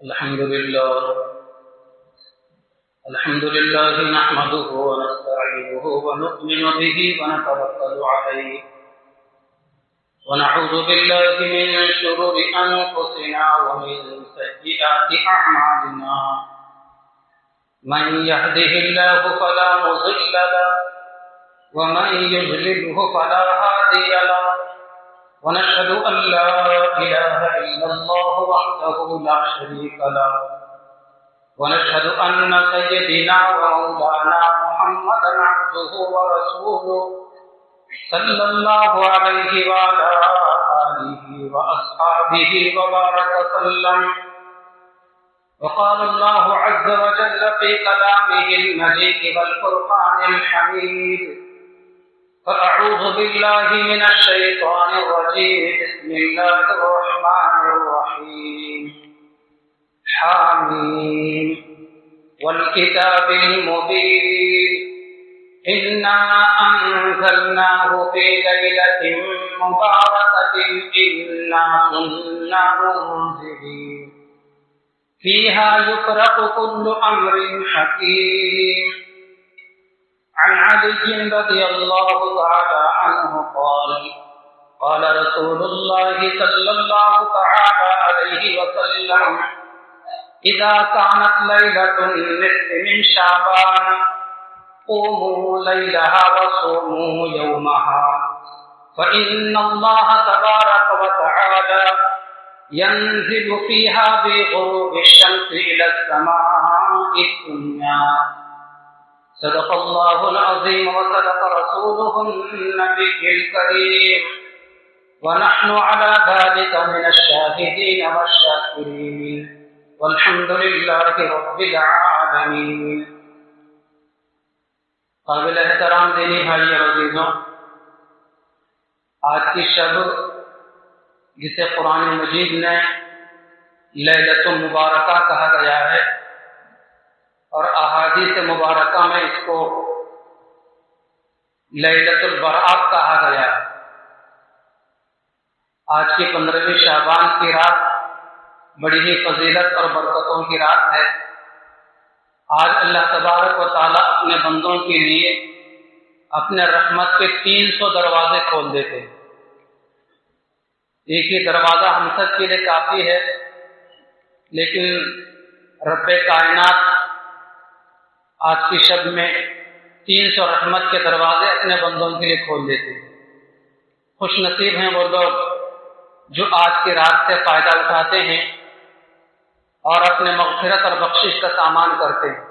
الحمد لله نحمده ونستعينه ونؤمن به ونتوكل عليه ونعوذ بالله من شرور أنفسنا ومن سيئات أعمالنا من يهده الله فلا مضل له ومن يضلله فلا هادي له ونشهد أن لا إله إلا الله وحده لا شريك له ونشهد أن سيدنا ومولانا محمدا عبده ورسوله صلى الله عليه وعلى آله وأصحابه وبارك وسلم. وقال الله عز وجل في كلامه المجيد والفرقان الحميد: فأعوذ بالله من الشيطان الرجيم. بسم الله الرحمن الرحيم. حاميم والكتاب المبين إنا أنزلناه في ليلة مباركة إنا كنا منذرين فيها يفرق كل أمر حكيم. عن علي رضي الله تعالى عنه قال رسول الله صلى الله تعالى عليه وسلم: إذا كانت ليلة النصف من شعبان قوموا ليلها وصوموا يومها، فإن الله تبارك وتعالى ينزل فيها بغروب الشمس إلى السماء الدنيا. صدق الله العظيم وصدق رسوله النبي الكريم، ونحن على ذلك من الشاهدين والشاكرين، والحمد لله رب العالمین. قابل احترام دینی بھائی اور عزیزوں، آج کی شب جسے قرآن مجید نے لیلۃ المبارکہ کہا گیا ہے اور احادیث مبارکہ میں اس کو لیلۃ البرات کہا گیا ہے. آج کی 15ویں شعبان کی رات بڑی ہی فضیلت اور برکتوں کی رات ہے. آج اللہ تبارک و تعالیٰ اپنے بندوں کے لیے اپنے رحمت کے 300 دروازے کھول دیتے ہیں. ایک ہی دروازہ ہم سب کے لیے کافی ہے، لیکن رب کائنات آج کی شب میں 300 رحمت کے دروازے اپنے بندوں کے لیے کھول دیتے ہیں. خوش نصیب ہیں وہ لوگ جو آج کی رات سے فائدہ اٹھاتے ہیں اور اپنے مغفرت اور بخشش کا سامان کرتے ہیں،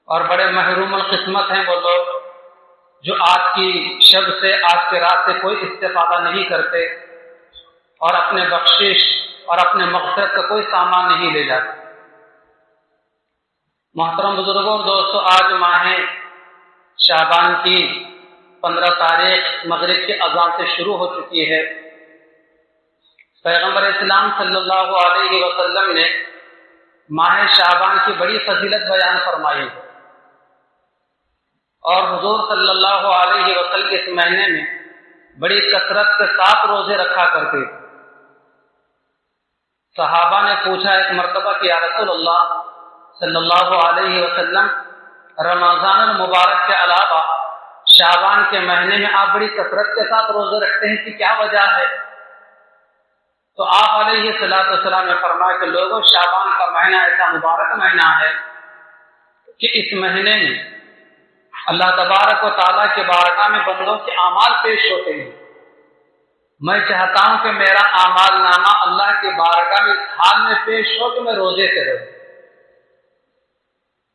اور بڑے محروم القسمت ہیں وہ لوگ جو آج کی شب سے، آج کی رات سے کوئی استفادہ نہیں کرتے اور اپنے بخشش اور اپنے مغفرت کا کوئی سامان نہیں لے جاتے. محترم بزرگوں اور دوستو، آج ماہ شعبان کی 15 تاریخ مغرب کے اذان سے شروع ہو چکی ہے. پیغمبر اسلام صلی اللہ علیہ وسلم نے ماہ شعبان کی بڑی فضیلت بیان فرمائی اور حضور صلی اللہ علیہ وسلم اس مہینے میں بڑی کثرت کے ساتھ روزے رکھا کرتے تھے. صحابہ نے پوچھا ایک مرتبہ کہ یا رسول اللہ صلی اللہ علیہ وسلم، رمضان المبارک کے علاوہ شعبان کے مہینے میں آپ بڑی کثرت کے ساتھ روزے رکھتے ہیں کہ کیا وجہ ہے؟ تو آپ علیہ السلام نے فرمایا کہ لوگوں، شعبان کا مہینہ ایسا مبارک مہینہ ہے کہ اس مہینے میں اللہ تبارک و تعالیٰ کے بارگاہ میں بندوں کے اعمال پیش ہوتے ہیں. میں چاہتا ہوں کہ میرا اعمال نامہ اللہ کے بارگاہ میں اس حال میں پیش ہو کہ میں روزے سے رہوں.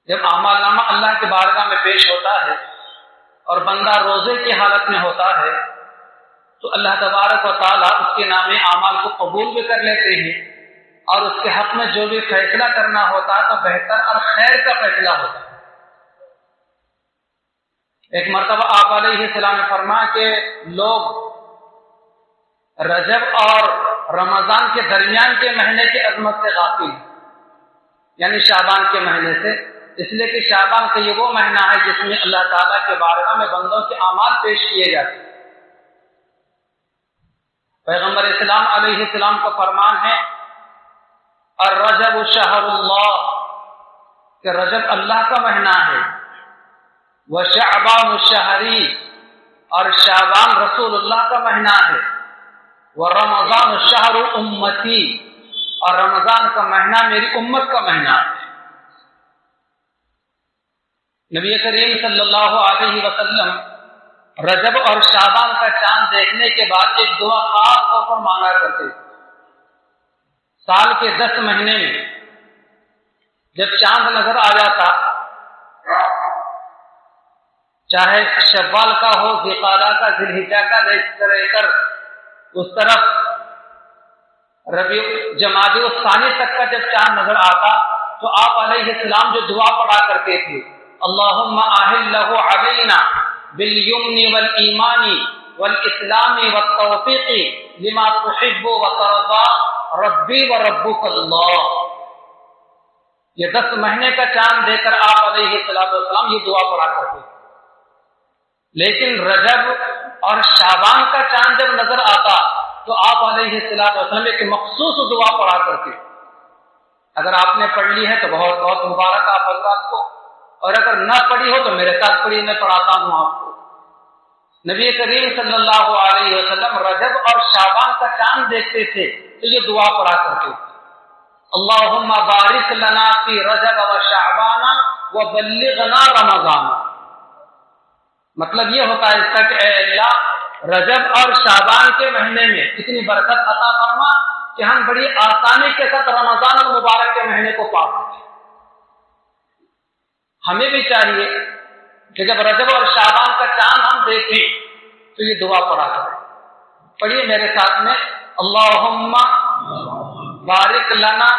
جب اعمال نامہ اللہ کے بارگاہ میں پیش ہوتا ہے اور بندہ روزے کی حالت میں ہوتا ہے تو اللہ تبارک و تعالیٰ اس کے نام اعمال کو قبول بھی کر لیتے ہیں اور اس کے حق میں جو بھی فیصلہ کرنا ہوتا ہے تو بہتر اور خیر کا فیصلہ ہوتا ہے. ایک مرتبہ آپ علیہ السلام نے فرمایا کہ لوگ رجب اور رمضان کے درمیان کے مہینے کی عظمت سے غافل ہیں، یعنی شعبان کے مہینے سے، اس لیے کہ شعبان کا یہ وہ مہینہ ہے جس میں اللہ تعالیٰ کے بارگاہ میں بندوں کے اعمال پیش کیے جاتے ہیں. پیغمبر اسلام علیہ السلام کا فرمان ہے الرجب شہر اللہ، کہ رجب اللہ کا مہینہ ہے، وشعبان شہری، اور شعبان رسول اللہ کا مہینہ ہے، ورمضان شہر امتی، اور رمضان کا مہینہ میری امت کا مہینہ ہے۔ نبی کریم صلی اللہ علیہ وسلم رجب اور شعبان کا چاند دیکھنے کے بعد ایک دعا خاص طور پر مانگا کرتے تھے۔ سال کے 10 مہینے میں جب چاند نظر آ جاتا، چاہے شوال کا ہو، ذوالقعدہ کا، ذی الحجہ کا، لے کر اس طرف جمادی الثانی تک کا جب چاند نظر آتا تو آپ علیہ السلام جو دعا پڑھا کرتے تھے، اللہم احلہ علینا بالیمن والایمان والاسلام والتوفیق لما تحب وترضى ربی وربک اللہ۔ یہ 10 مہینے کا چاند دے کر آپ علیہ السلام یہ دعا پڑھا کرتے تھے۔ لیکن رجب اور شعبان کا چاند جب نظر آتا تو آپ علیہ السلام ایک مخصوص دعا پڑھا کرتے۔ اگر آپ نے پڑھ لی ہے تو بہت بہت مبارک آپ حضرات کو، اور اگر نہ پڑھی ہو تو میرے ساتھ پڑھی، میں پڑھاتا ہوں آپ کو۔ نبی کریم صلی اللہ علیہ وسلم رجب اور شعبان کا چاند دیکھتے تھے تو یہ دعا پڑھا کرتے تھے، اللہم بارک لنا فی رجب و شعبان وبلغنا رمضان۔ مطلب یہ ہوتا ہے اس کا کہ اے اللہ رجب اور شعبان کے مہینے میں اتنی برکت عطا فرما کہ ہم بڑی آسانی کے ساتھ رمضان المبارک کے مہینے کو پا سکیں۔ ہمیں بھی چاہیے کہ جب رجب اور شعبان کا چاند ہم دیکھیں تو یہ دعا پڑھا کریں۔ پڑھیے میرے ساتھ میں، اللہم بارک لنا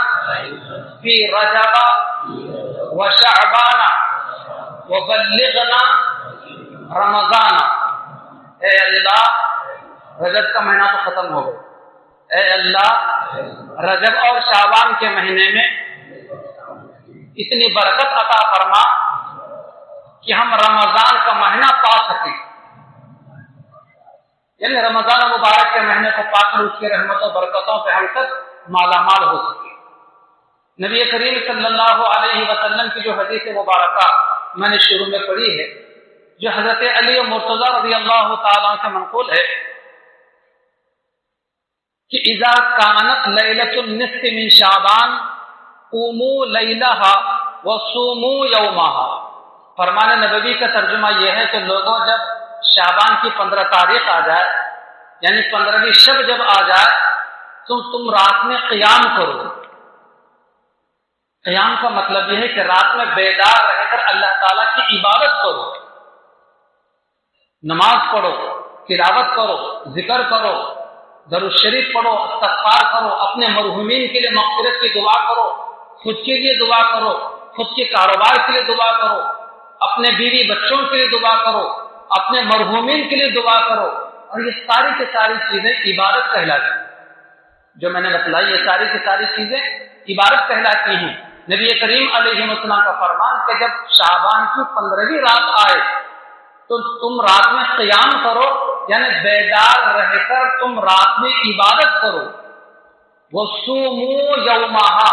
فی رجب و شعبان وبلغنا رمضان۔ اے اللہ رجب کا مہینہ تو ختم ہو گیا، اے اللہ رجب اور شعبان کے مہینے میں اتنی برکت عطا فرما کہ ہم رمضان کا مہینہ پا سکیں، یعنی رمضان مبارک کے مہینے کو پا کر اس کی رحمت و برکتوں سے ہم سب مالا مال ہو سکے۔ نبی کریم صلی اللہ علیہ وسلم کی جو حدیث مبارکہ میں نے شروع میں پڑھی ہے، جو حضرت علی مرتضی رضی اللہ تعالیٰ سے منقول ہے کہ اذا کانت لیلۃ النصف من شعبان قوموا لیلہا وصوموا یومہا۔ فرمان نبوی کا ترجمہ یہ ہے کہ لوگوں جب شعبان کی 15 تاریخ آ جائے، یعنی 15ویں شب جب آ جائے تو تم رات میں قیام کرو۔ قیام کا مطلب یہ ہے کہ رات میں بیدار رہ کر اللہ تعالیٰ کی عبادت کرو، نماز پڑھو، تلاوت کرو، ذکر کرو، درود شریف پڑھو، استغفار کرو، اپنے مرحومین کے لیے مغفرت کی دعا کرو، خود کے لیے دعا کرو، خود کے کاروبار کے لیے دعا کرو، اپنے بیوی بچوں کے لیے دعا کرو، اپنے مرحومین کے لیے دعا کرو۔ اور یہ ساری کی ساری چیزیں عبادت کہلاتی ہیں، جو میں نے بتلائی یہ ساری کی ساری چیزیں عبادت کہلاتی ہیں۔ نبی کریم علیہ السلام کا فرمان کہ جب شعبان کی 15ویں رات آئے تو تم رات میں قیام کرو، یعنی بیدار رہ کر تم رات میں عبادت کرو، وصوموا یومہا،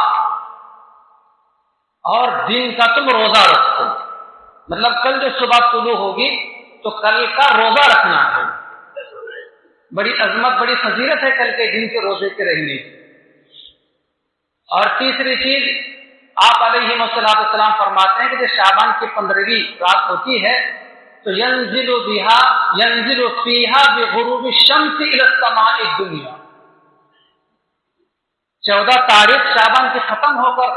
اور دن کا تم روزہ رکھو۔ مطلب کل جو صبح طلوع ہوگی تو کل کا روزہ رکھنا ہے۔ بڑی عظمت، بڑی فضیلت ہے کل کے دن کے روزے کے رہنے۔ اور تیسری چیز آپ علیہ السلام فرماتے ہیں کہ جب شعبان کی 15ویں رات ہوتی ہے تو ینزل فیہا بغروب الشمس الی السماء الدنیا۔ 14 تاریخ شعبان کی ختم ہو کر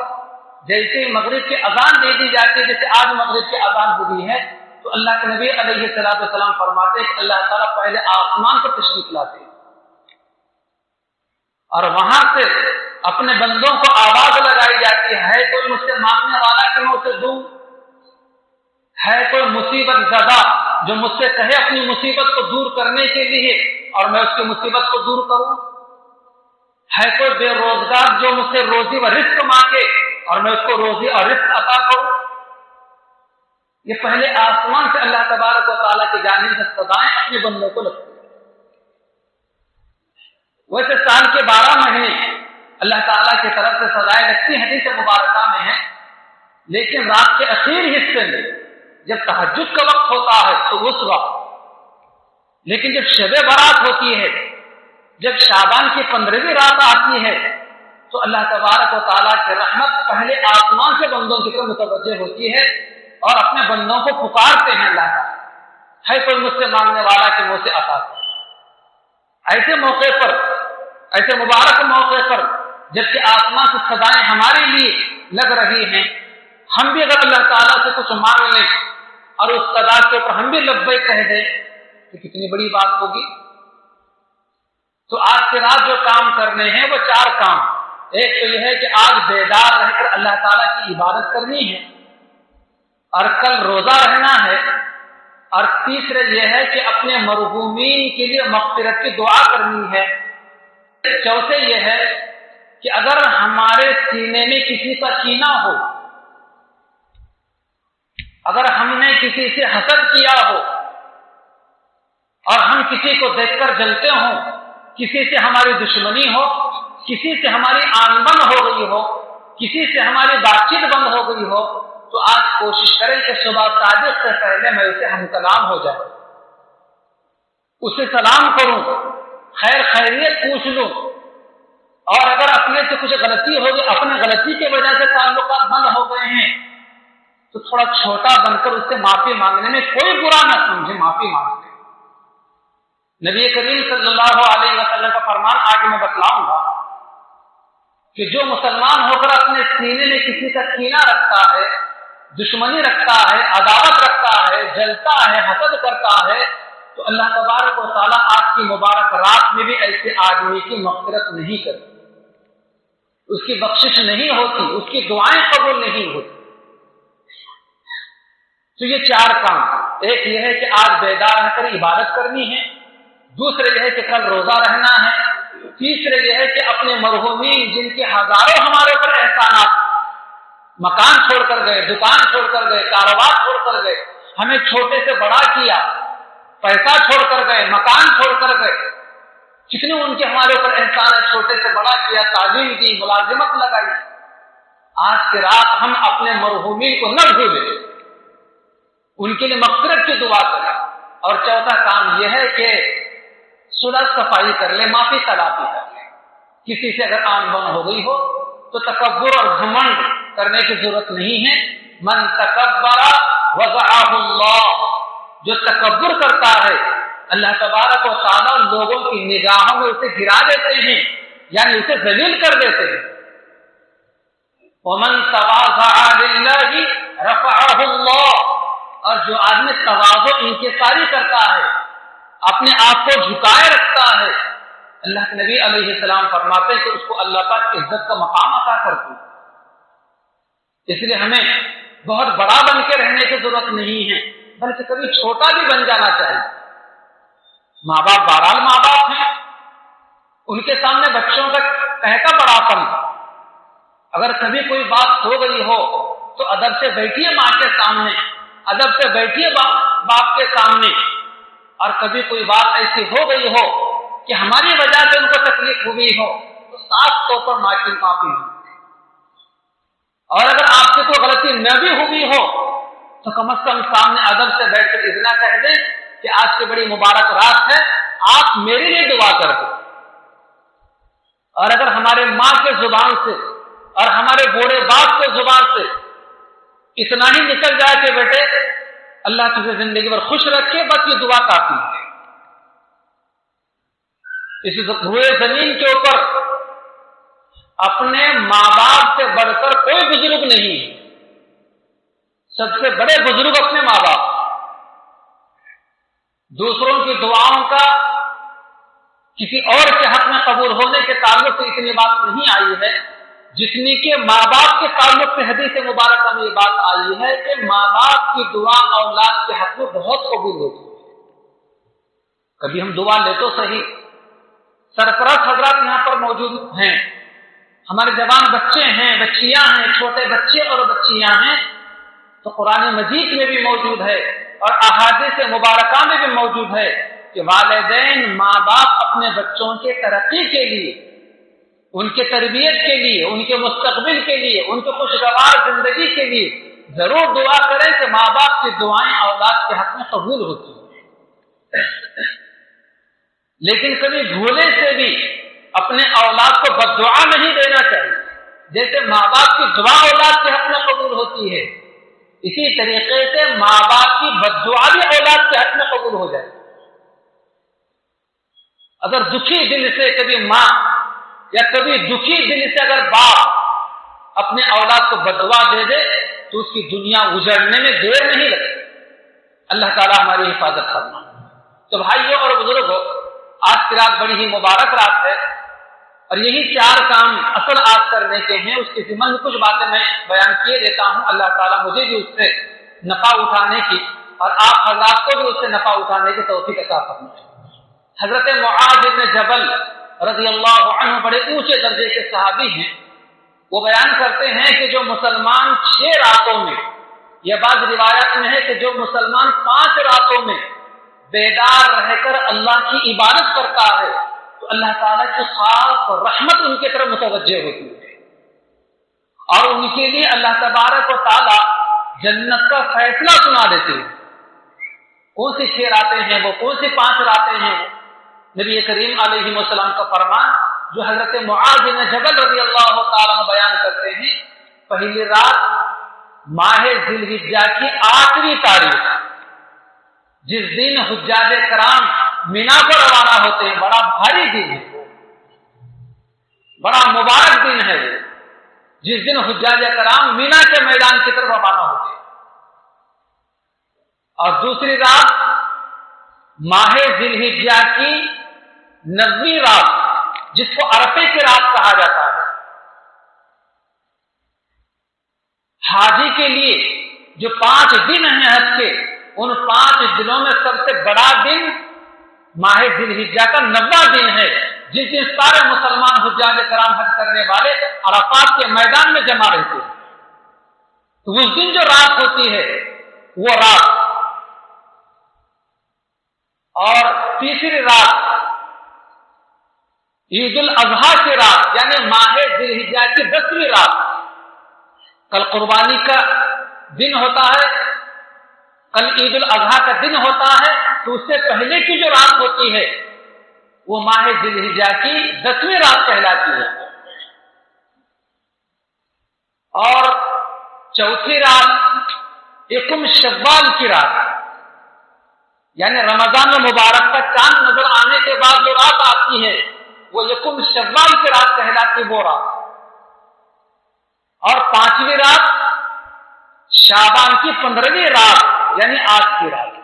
جیسے مغرب کی اذان دے دی جاتی ہے، جیسے آج مغرب کی اذان ہوئی ہے، تو اللہ کے نبی علیہ السلام فرماتے ہیں کہ اللہ تعالیٰ پہلے آسمان پر تشریف لاتے ہیں اور وہاں سے اپنے بندوں کو آواز لگائی جاتی ہے کوئی مجھ سے مانگنے والا کہ میں اسے دوں، ہے کوئی مصیبت زدہ جو مجھ سے کہے اپنی مصیبت کو دور کرنے کے لیے اور میں اس کی مصیبت کو دور کروں، ہے کوئی بے روزگار جو مجھ سے روزی و رزق مانگے اور میں اس کو روزی اور رزق عطا کروں۔ یہ پہلے آسمان سے اللہ تبارک و تعالیٰ کی جانب سے صدائیں اپنے بندوں کو لگتی ہیں۔ ویسے سال کے 12 مہینے اللہ تعالیٰ کی طرف سے سزائیں لگتی ہیں، حدیث مبارکہ میں ہے، لیکن رات کے اخیر حصے میں جب تہجد کا وقت ہوتا ہے تو اس وقت، لیکن جب شب برات ہوتی ہے، جب شعبان کی 15ویں رات آتی ہے، تو اللہ تبارک و تعالیٰ کی رحمت پہلے آسمان سے بندوں کی طرف متوجہ ہوتی ہے اور اپنے بندوں کو پکارتے ہیں، اللہ تعالیٰ ہے کوئی مجھ سے مانگنے والا کہ مجھ سے عطا کرے۔ ایسے موقع پر، ایسے مبارک موقع پر جبکہ آسمان سے صدائیں ہمارے لیے لگ رہی ہیں، ہم بھی اگر اللہ تعالیٰ سے کچھ مانگ لیں اور اس صدا کے اوپر ہم بھی لبیک کہہ دیں تو کتنی بڑی بات ہوگی۔ تو آج کی رات جو کام کرنے ہیں وہ 4 کام، ایک تو یہ ہے کہ آج بیدار رہ کر اللہ تعالیٰ کی عبادت کرنی ہے، اور کل روزہ رہنا ہے، اور تیسرے یہ ہے کہ اپنے مرحومین کے لیے مغفرت کی دعا کرنی ہے، چوتھے یہ ہے کہ اگر ہمارے سینے میں کسی کا کینہ ہو، اگر ہم نے کسی سے حسد کیا ہو اور ہم کسی کو دیکھ کر جلتے ہوں، کسی سے ہماری دشمنی ہو، کسی سے ہماری آن بن ہو گئی ہو، کسی سے ہماری بات چیت بند ہو گئی ہو، تو آج کوشش کریں کہ صبح صادق سے پہلے میں اسے ہم کلام ہو جائے، اسے سلام کروں، خیر خیریت پوچھ لوں، اور اگر اپنے سے کچھ غلطی ہوگی، اپنے غلطی کی وجہ سے تعلقات بند ہو گئے ہیں، تو تھوڑا چھوٹا بن کر اس سے معافی مانگنے میں کوئی برا نہ سمجھے، معافی مانگنے۔ نبی کریم صلی اللہ علیہ وسلم کا فرمان آگے میں بتلاؤں گا کہ جو مسلمان ہو کر اپنے سینے میں کسی کا کینہ رکھتا ہے، دشمنی رکھتا ہے، عداوت رکھتا ہے، جلتا ہے، حسد کرتا ہے، تو اللہ تبارک و تعالیٰ آج کی مبارک رات میں بھی ایسے آدمی کی مغفرت نہیں کرتی، اس کی بخشش نہیں ہوتی، اس کی دعائیں قبول نہیں ہوتی۔ تو یہ 4 کام، ایک یہ ہے کہ آج بیدار رہ کر عبادت کرنی ہے، دوسرے یہ ہے کہ کل روزہ رہنا ہے، تیسرے یہ ہے کہ اپنے مرحومین جن کے ہزاروں ہمارے اوپر احسانات، مکان چھوڑ کر گئے، دکان چھوڑ کر گئے، کاروبار چھوڑ کر گئے، ہمیں چھوٹے سے بڑا کیا، پیسہ چھوڑ کر گئے، مکان چھوڑ کر گئے، کتنے ان کے ہمارے اوپر احسان ہے، چھوٹے سے بڑا کیا، تعلیم کی، ملازمت لگائی۔ آج کی رات ہم اپنے مرحومین کو نہ بھولیں، ان کے لیے مغفرت کی دعا کریں، اور چوتھا کام یہ ہے کہ صلح صفائی کر لیں، معافی تلافی کر لیں۔ کسی سے اگر آن بن ہو گئی ہو تو تکبر اور گھمنڈ کرنے کی ضرورت نہیں ہے۔ من تکبر وضعه اللہ، جو تکبر کرتا ہے اللہ تبارک و تعالیٰ لوگوں کی نگاہوں میں اسے گرا دیتے ہیں، یعنی اسے ذلیل کر دیتے ہیں۔ ومن تواضع للہ رفعہ اللہ، اور جو آدمی تواضع انکساری کرتا ہے، اپنے آپ کو جھکائے رکھتا ہے، اللہ کے نبی علیہ السلام فرماتے ہیں کہ اس کو اللہ پاک عزت کا مقام عطا کرتے ہیں۔ اس لیے ہمیں بہت بڑا بن کے رہنے کی ضرورت نہیں ہے، بلکہ کبھی چھوٹا بھی بن جانا چاہیے۔ ماں باپ بہرحال ماں باپ ہیں، ان کے سامنے بچوں کا کہتا بڑا پن، اگر کبھی کوئی بات ہو گئی ہو تو ادب سے بیٹھیے ماں کے سامنے، ادب سے بیٹھیے باپ کے سامنے، اور کبھی کوئی بات ایسی ہو گئی ہو کہ ہماری وجہ سے ان کو تکلیف ہوئی ہو تو صاف طور پر معافی ہو، اور اگر آپ سے کوئی غلطی نہ بھی ہوئی ہو تو کم از کم سامنے ادب سے بیٹھ کر اتنا کہہ دیں کہ آج کی بڑی مبارک رات ہے، آپ میرے لیے دعا کر دیں۔ اور اگر ہمارے ماں کے زبان سے اور ہمارے بوڑھے باپ کے زبان سے اتنا ہی نکل جائے کہ بیٹے اللہ تجھے زندگی بھر خوش رکھے، بس یہ دعا کافی ہے۔ اس روئے زمین کے اوپر اپنے ماں باپ سے بڑھ کر کوئی بزرگ نہیں ہے، سب سے بڑے بزرگ اپنے ماں باپ۔ دوسروں کی دعاؤں کا کسی اور کے حق میں قبول ہونے کے تعلق سے اتنی بات نہیں آئی ہے جتنی کہ ماں باپ کے تعلق سے حدیث مبارکہ میں یہ بات آئی ہے کہ ماں باپ کی دعا اولاد کے حق میں بہت قبول ہوتی ہے۔ کبھی ہم دعا لے تو صحیح، سرپرست حضرات یہاں پر موجود ہیں، ہمارے جوان بچے ہیں، بچیاں ہیں، چھوٹے بچے اور بچیاں ہیں، تو قرآن مجید میں بھی موجود ہے اور احادیث مبارکہ میں بھی موجود ہے کہ والدین، ماں باپ اپنے بچوں کے ترقی کے لیے ان کے تربیت کے لیے، ان کے مستقبل کے لیے، ان کے خوشگوار زندگی کے لیے ضرور دعا کریں کہ ماں باپ کی دعائیں اولاد کے حق میں قبول ہوتی ہیں۔ لیکن کبھی بھولے سے بھی اپنے اولاد کو بد دعا نہیں دینا چاہیے۔ جیسے ماں باپ کی دعا اولاد کے حق میں قبول ہوتی ہے، اسی طریقے سے ماں باپ کی بد دعا بھی اولاد کے حق میں قبول ہو جائے۔ اگر دکھی دل سے کبھی ماں یا کبھی دکھی دل سے اگر باپ اپنے اولاد کو بد دعا دے دے تو اس کی دنیا اجڑنے میں دیر نہیں لگتی۔ اللہ تعالیٰ ہماری حفاظت کرنا۔ تو بھائیوں اور بزرگوں، آج کی رات بڑی ہی مبارک رات ہے، اور یہی 4 کام اصل آج کرنے کے ہیں۔ اس کے ضمن میں کچھ باتیں میں بیان کیے دیتا ہوں۔ اللہ تعالیٰ مجھے بھی اس سے نفع اٹھانے کی اور آپ حضرات کو بھی اس سے نفع اٹھانے کی توفیق عطا فرمائے۔ حضرت معاذ بن جبل رضی اللہ عنہ بڑے اونچے درجے کے صحابی ہیں۔ وہ بیان کرتے ہیں کہ جو مسلمان 6 راتوں میں، یہ بعض روایات میں ہے کہ جو مسلمان 5 راتوں میں بیدار رہ کر اللہ کی عبادت کرتا ہے تو اللہ تعالیٰ کی خاص رحمت ان کی طرف متوجہ ہوتی ہے، اور ان کے لیے اللہ تبارک و تعالیٰ جنت کا فیصلہ سنا دیتے ہیں۔ کون سی 6 راتیں ہیں وہ، کون سی 5 راتیں ہیں وہ؟ نبی کریم علیہ السلام کا فرمان جو حضرت معاذ بن جبل رضی اللہ تعالیٰ عنہ بیان کرتے ہیں، پہلی رات ماہ ذی الحجہ کی 8ویں تاریخ، جس دن حجاج کرام مینا کو روانہ ہوتے ہیں، بڑا بھاری دن ہے، بڑا مبارک دن ہے وہ، جس دن حجاج کرام مینا کے میدان کی طرف روانہ ہوتے ہیں۔ اور دوسری رات ماہ ذی الحجہ کی 9ویں رات، جس کو عرفے کی رات کہا جاتا ہے۔ حاجی کے لیے جو 5 دن ہیں حج کے، ان 5 دنوں میں سب سے بڑا دن ماہ ذی الحجہ کا 9واں دن ہے، جس دن سارے مسلمان حجاج کرام حج کرنے والے عرفات کے میدان میں جمع رہتے ہیں۔ تو اس دن جو رات ہوتی ہے وہ رات، اور تیسری رات عید الاضحیٰ کی رات، یعنی ماہ ذی الحجہ کی 10ویں رات، کل قربانی کا دن ہوتا ہے، کل عید الاضحیٰ کا دن ہوتا ہے، تو اس سے پہلے کی جو رات ہوتی ہے وہ ماہ ذی الحجہ کی 10ویں رات کہلاتی ہے۔ اور چوتھی رات یکم شوال کی رات، یعنی رمضان المبارک کا چاند نظر آنے کے بعد جو رات آتی ہے وہ یکم شوال کی رات کہلاتی وہ رات۔ اور 5ویں رات شعبان کی 15ویں رات، یعنی آج کی رات۔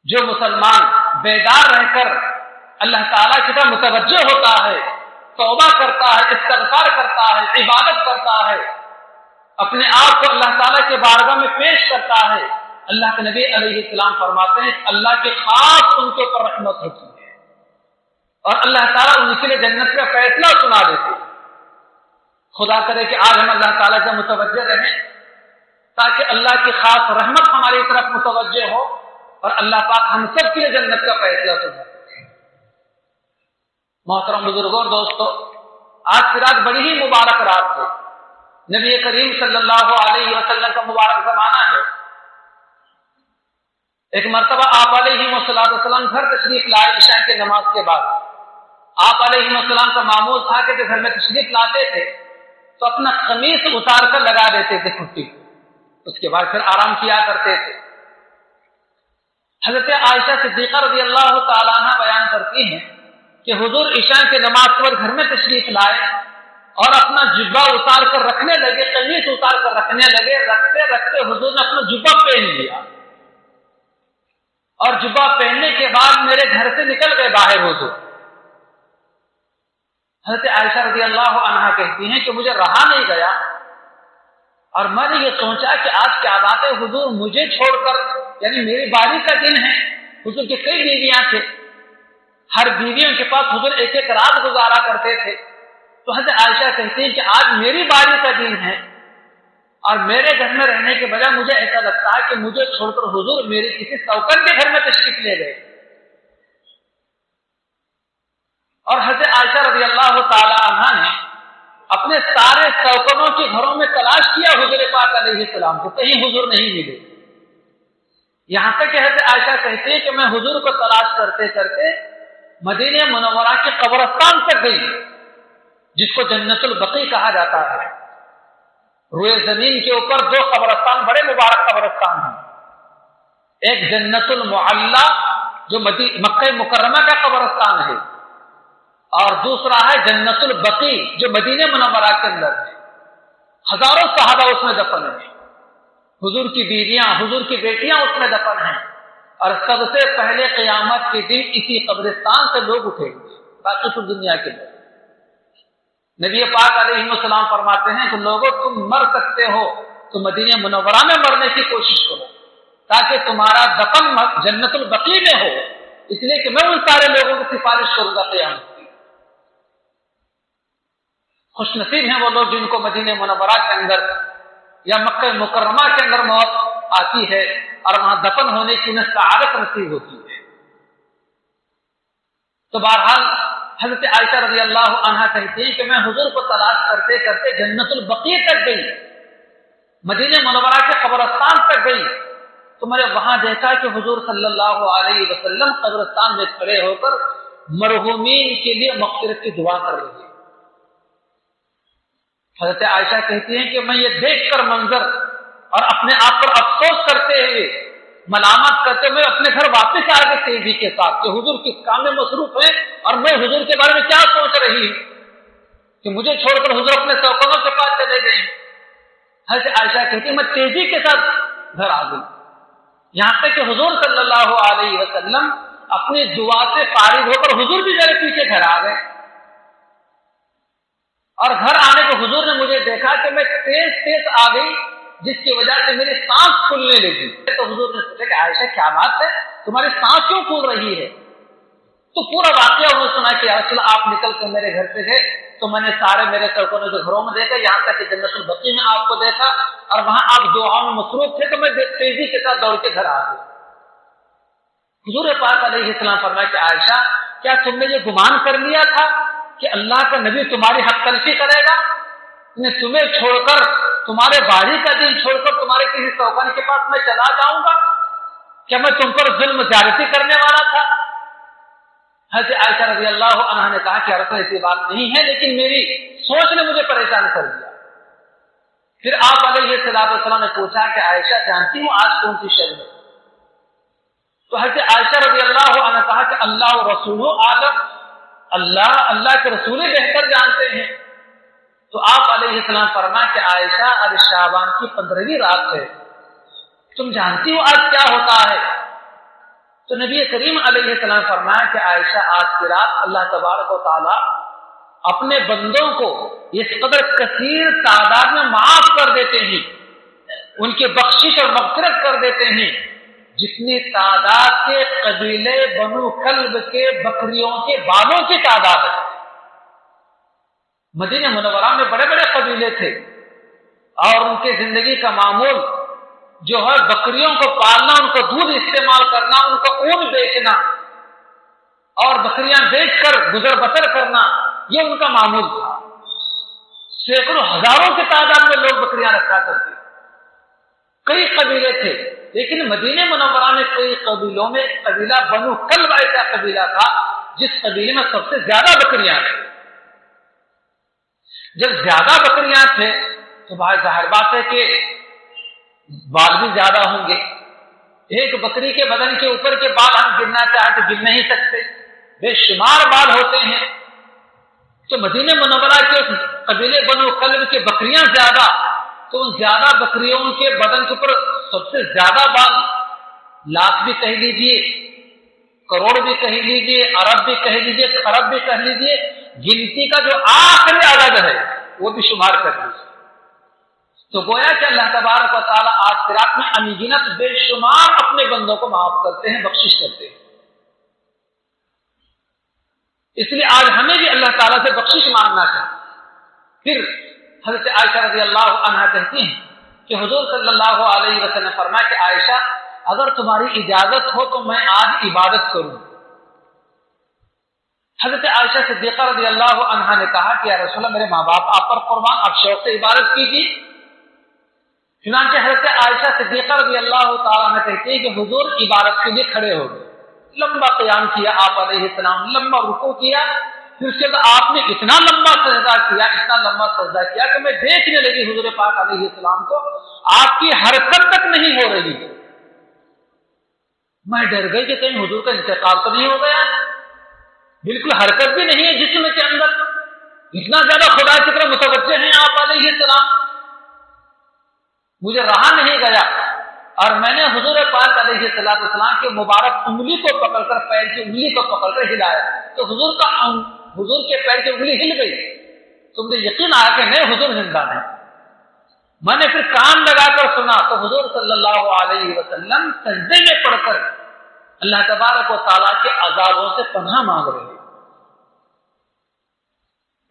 جو مسلمان بیدار رہ کر اللہ تعالیٰ کی طرف متوجہ ہوتا ہے، توبہ کرتا ہے، استغفار کرتا ہے، عبادت کرتا ہے، اپنے آپ کو اللہ تعالیٰ کے بارگاہ میں پیش کرتا ہے، اللہ کے نبی علیہ السلام فرماتے ہیں اللہ کے خاص ان کے اوپر رحمت ہوتی ہے، اور اللہ تعالیٰ ان کے لیے جنت کا فیصلہ سنا دیتے ہیں۔ خدا کرے کہ آج ہم اللہ تعالیٰ سے متوجہ رہیں تاکہ اللہ کی خاص رحمت ہماری طرف متوجہ ہو اور اللہ پاک ہم سب کے لیے جنت کا فیصلہ سنا دے۔ محترم بزرگوں اور دوستو، آج کی رات بڑی ہی مبارک رات ہے، نبی کریم صلی اللہ علیہ وسلم کا مبارک زمانہ ہے۔ ایک مرتبہ آپ علیہ السلام گھر تشریف لائے عشاء کی نماز کے بعد۔ آپ علیہ السلام کا معمول تھا کہ جب گھر میں تشریف لاتے تھے تو اپنا قمیص اتار کر لگا دیتے تھے کھٹی، اس کے بعد پھر آرام کیا کرتے تھے۔ حضرت عائشہ صدیقہ رضی اللہ تعالیٰ عنہ بیان کرتی ہیں کہ حضور عشاء کی نماز پر گھر میں تشریف لائے اور اپنا جبہ اتار کر رکھنے لگے، قمیص اتار کر رکھنے لگے، رکھتے رکھتے حضور نے اپنا جبہ پہن لیا، اور جبہ پہننے کے بعد میرے گھر سے نکل گئے باہر حضور۔ حضرت عائشہ رضی اللہ عنہا کہتی ہیں کہ مجھے رہا نہیں گیا، اور میں نے یہ سوچا کہ آج کیا بات ہے، حضور مجھے چھوڑ کر، یعنی میری باری کا دن ہے، حضور کی کئی بیویاں تھے، ہر بیویوں کے پاس حضور ایک ایک رات گزارا کرتے تھے، تو حضرت عائشہ کہتی ہیں کہ آج میری باری کا دن ہے اور میرے گھر میں رہنے کے بجائے مجھے ایسا لگتا ہے کہ مجھے چھوڑ کر حضور میری کسی سوکن کے گھر میں تشریف لے گئے۔ اور حضرت عائشہ رضی اللہ تعالی عنہا نے اپنے سارے سوکنوں کے گھروں میں تلاش کیا حضور پاک علیہ السلام کو، کہیں حضور نہیں ملے۔ یہاں تک کہ حضرت عائشہ کہتے ہیں کہ میں حضور کو تلاش کرتے کرتے مدینہ منورہ کے قبرستان تک گئی، جس کو جنت البقیع کہا جاتا ہے۔ روئے زمین کے اوپر دو قبرستان بڑے مبارک قبرستان ہیں، ایک جنت المعلی جو مکہ مکرمہ کا قبرستان ہے، اور دوسرا ہے جنت البقیع جو مدینہ منورہ کے اندر ہے۔ ہزاروں صحابہ اس میں دفن ہیں، حضور کی بیویاں، حضور کی بیٹیاں اس میں دفن ہیں، اور سب سے پہلے قیامت کے دن اسی قبرستان سے لوگ اٹھیں گے باقی پوری دنیا کے اندر۔ نبی پاک علیہ السلام فرماتے ہیں کہ لوگوں تم مر سکتے ہو تو مدینہ منورہ میں مرنے کی کوشش کرو تاکہ تمہارا دفن جنت البقیع میں ہو، اس لیے کہ میں ان سارے لوگوں کی سفارش کروں گا قیامت کی۔ خوش نصیب ہیں وہ لوگ جن کو مدینہ منورہ کے اندر یا مکہ مکرمہ کے اندر موت آتی ہے اور وہاں دفن ہونے کی انہیں سعادت نصیب ہوتی ہے۔ تو بہرحال حضرت عائشہ رضی اللہ عنہا کہتی ہیں کہ میں حضور کو تلاش کرتے کرتے جنت البقیع تک گئی، مدینہ منورہ کے قبرستان تک گئی، تو میں نے وہاں دیکھا کہ حضور صلی اللہ علیہ وسلم قبرستان میں کھڑے ہو کر مرحومین کے لیے مغفرت کی دعا کر رہے ہیں۔ حضرت عائشہ کہتی ہیں کہ میں یہ دیکھ کر منظر اور اپنے آپ پر افسوس کرتے ہوئے ملامت کرتے ہوئے اپنے گھر واپس آ گئے تیزی کے ساتھ کہ حضور کس کام میں مصروف ہے اور میں حضور کے بارے میں کیا سوچ رہی ہوں کہ مجھے چھوڑ کر حضور اپنے سوکنوں کے پاس چلے گئے۔ حضرت عائشہ کہتی ہیں میں تیزی کے ساتھ گھر آ گئی، یہاں تک کہ حضور صلی اللہ علیہ وسلم اپنی دعا سے فارغ ہو کر حضور بھی میرے پیچھے گھر آ گئے، اور گھر آنے کو حضور نے مجھے دیکھا کہ میں تیز تیز آ گئی جس کی وجہ سے میری سانس پھولنے لگی۔ تو حضور نے پوچھا کہ عائشہ کیا بات ہے، تمہاری سانس کیوں پھول رہی ہے؟ تو پورا واقعہ انہوں نے سنا کہ یا رسول اللہ آپ نکل کر میرے گھر سے گئے تو میں نے سارے میرے سوکنوں کے گھروں میں دیکھا، یہاں تک کہ جنت البقیع میں آپ کو دیکھا اور وہاں آپ دعاؤں میں مصروف تھے تو میں تیزی کے ساتھ دوڑ کے گھر آ گئی۔ حضور پاک علیہ السلام فرمایا کہ عائشہ کیا تم نے یہ گمان کر لیا تھا کہ اللہ کا نبی تمہاری حق تلفی کرے گا؟ تمہیں چھوڑ کر، تمہارے باری کا دل چھوڑ کر تمہارے کسی سوکن کے پاس میں چلا جاؤں گا؟ کیا میں تم پر ظلم زیادتی کرنے والا تھا؟ حضرت عائشہ رضی اللہ عنہا نے کہا کہ رسول ایسی بات نہیں ہے، لیکن میری سوچ نے مجھے پریشان کر دیا۔ پھر آپ علیہ السلام نے پوچھا کہ عائشہ جانتی ہوں آج کون سی شب ہے؟ تو حضرت عائشہ رضی اللہ عنہا نے کہا کہ اللہ و رسول عالم، اللہ کے رسول بہتر جانتے ہیں۔ تو آپ علیہ السلام فرمایا کہ عائشہ آج شعبان کی 15ویں رات ہے، تم جانتی ہو آج کیا ہوتا ہے؟ تو نبی کریم علیہ السلام فرمایا کہ عائشہ آج کی رات اللہ تبارک و تعالی اپنے بندوں کو اس قدر کثیر تعداد میں معاف کر دیتے ہیں، ان کی بخشش اور مغفرت کر دیتے ہیں جتنی تعداد کے قبیلے بنو کلب کے بکریوں کے بالوں کی تعداد ہے۔ مدینہ منورہ میں بڑے بڑے قبیلے تھے اور ان کی زندگی کا معمول جو ہے بکریوں کو پالنا، ان کو دودھ استعمال کرنا، ان کو اون بیچنا اور بکریاں بیچ کر گزر بسر کرنا، یہ ان کا معمول تھا۔ سینکڑوں ہزاروں کی تعداد میں لوگ بکریاں رکھا کرتے، کئی قبیلے تھے، لیکن مدینہ منورہ میں کئی قبیلوں میں قبیلہ بنو کلب ایسا قبیلہ تھا جس قبیلے میں سب سے زیادہ بکریاں تھیں۔ جب زیادہ بکریاں تھے تو بھائی ظاہر بات ہے کہ بال بھی زیادہ ہوں گے، ایک بکری کے بدن کے اوپر کے بال ہم گننا چاہے تو گن نہیں سکتے، بے شمار بال ہوتے ہیں۔ تو مدینہ منورہ کے قبیلے بنو کلب کے بکریاں زیادہ، تو ان زیادہ بکریوں کے بدن کے اوپر سب سے زیادہ بال، لاکھ بھی کہہ لیجیے، کروڑ بھی کہہ لیجیے، ارب بھی کہہ لیجیے، خرب بھی کہہ لیجیے، گنتی کا جو آخری عدد ہے وہ بھی شمار کر لیجیے۔ تو گویا کہ اللہ تبارک و تعالیٰ آج کی رات میں انگنت بے شمار اپنے بندوں کو معاف کرتے ہیں، بخشش کرتے ہیں۔ اس لیے آج ہمیں بھی اللہ تعالیٰ سے بخشش مانگنا چاہیے۔ پھر حضرت عائشہ رضی اللہ عنہا کہتی ہیں کہ حضور صلی اللہ علیہ وسلم فرمایا کہ عائشہ اگر تمہاری اجازت ہو تو میں آج عبادت کروں۔ حضرت عائشہ صدیقہ رضی اللہ عنہا نے کہا کہ یا رسول اللہ میرے ماں باپ آپ پر قربان، آپ شوق سے عبادت کیجیے۔ چنانچہ حضرت عائشہ صدیقہ رضی اللہ تعالیٰ عنہ کہتی ہے کہ حضور عبادت کے لیے کھڑے ہو گئے، لمبا قیام کیا آپ علیہ السلام، لمبا رکوع کیا، پھر اس کے بعد آپ نے اتنا لمبا سجدہ کیا کہ میں دیکھنے لگی حضور پاک علیہ السلام کو، آپ کی حرکت تک نہیں ہو رہی۔ میں ڈر گئی کہ کہیں حضور کا انتقال تو نہیں ہو گیا، بالکل حرکت بھی نہیں ہے جسم کے اندر، اتنا زیادہ خدا کی طرف متوجہ ہیں آپ علیہ السلام۔ مجھے رہا نہیں گیا اور میں نے حضور پاک علیہ السلام کے مبارک انگلی کو پکڑ کر، پیر کی انگلی کو پکڑ کر ہلایا تو حضور کے پیر کی انگلی ہل گئی۔ تم نے یقین آیا کہ نہیں حضور زندہ نہیں۔ میں نے پھر کان لگا کر سنا تو حضور صلی اللہ علیہ وسلم سجدے میں پڑھ کر اللہ تبارک و تعالیٰ کے عذابوں سے پناہ مانگ رہے ہیں۔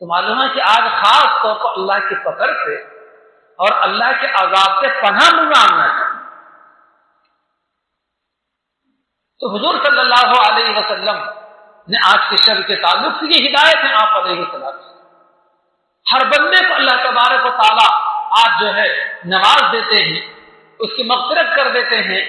تو معلوم ہے کہ آج خاص طور پر اللہ کی پکڑ سے اور اللہ کے عذاب سے پناہ مانگنا چاہیے۔ تو حضور صلی اللہ علیہ وسلم نے آج کے شب کے تعلق سے یہ ہدایت ہے آپ علیہ السلام، ہر بندے کو اللہ تبارک و تعالیٰ آج جو ہے نواز دیتے ہیں، اس کی مغفرت کر دیتے ہیں،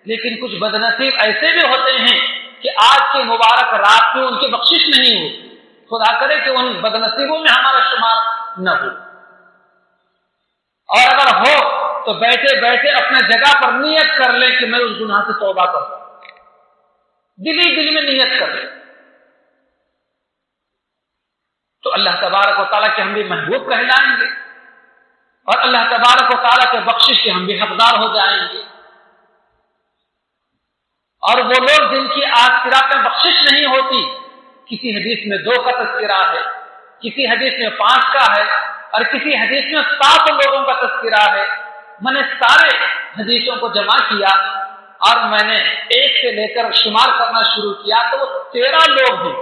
لیکن کچھ بدنصیب ایسے بھی ہوتے ہیں کہ آج کی مبارک رات میں ان کی بخشش نہیں ہوتی۔ خدا کرے کہ ان بدنصیبوں میں ہمارا شمار نہ ہو، اور اگر ہو تو بیٹھے بیٹھے اپنے جگہ پر نیت کر لیں کہ میں اس گناہ سے توبہ کروں، دل میں نیت کر لیں تو اللہ تبارک و تعالیٰ کے ہم بھی محبوب کہلائیں گے اور اللہ تبارک و تعالیٰ کے بخشش کے ہم بھی حقدار ہو جائیں گے۔ اور وہ لوگ جن کی آخرت میں بخشش نہیں ہوتی، کسی حدیث میں 2 کا تذکرہ ہے، کسی حدیث میں 5 کا ہے، اور کسی حدیث میں 7 لوگوں کا تذکرہ ہے۔ میں نے سارے حدیثوں کو جمع کیا اور میں نے 1 سے لے کر شمار کرنا شروع کیا تو وہ 13 لوگ ہیں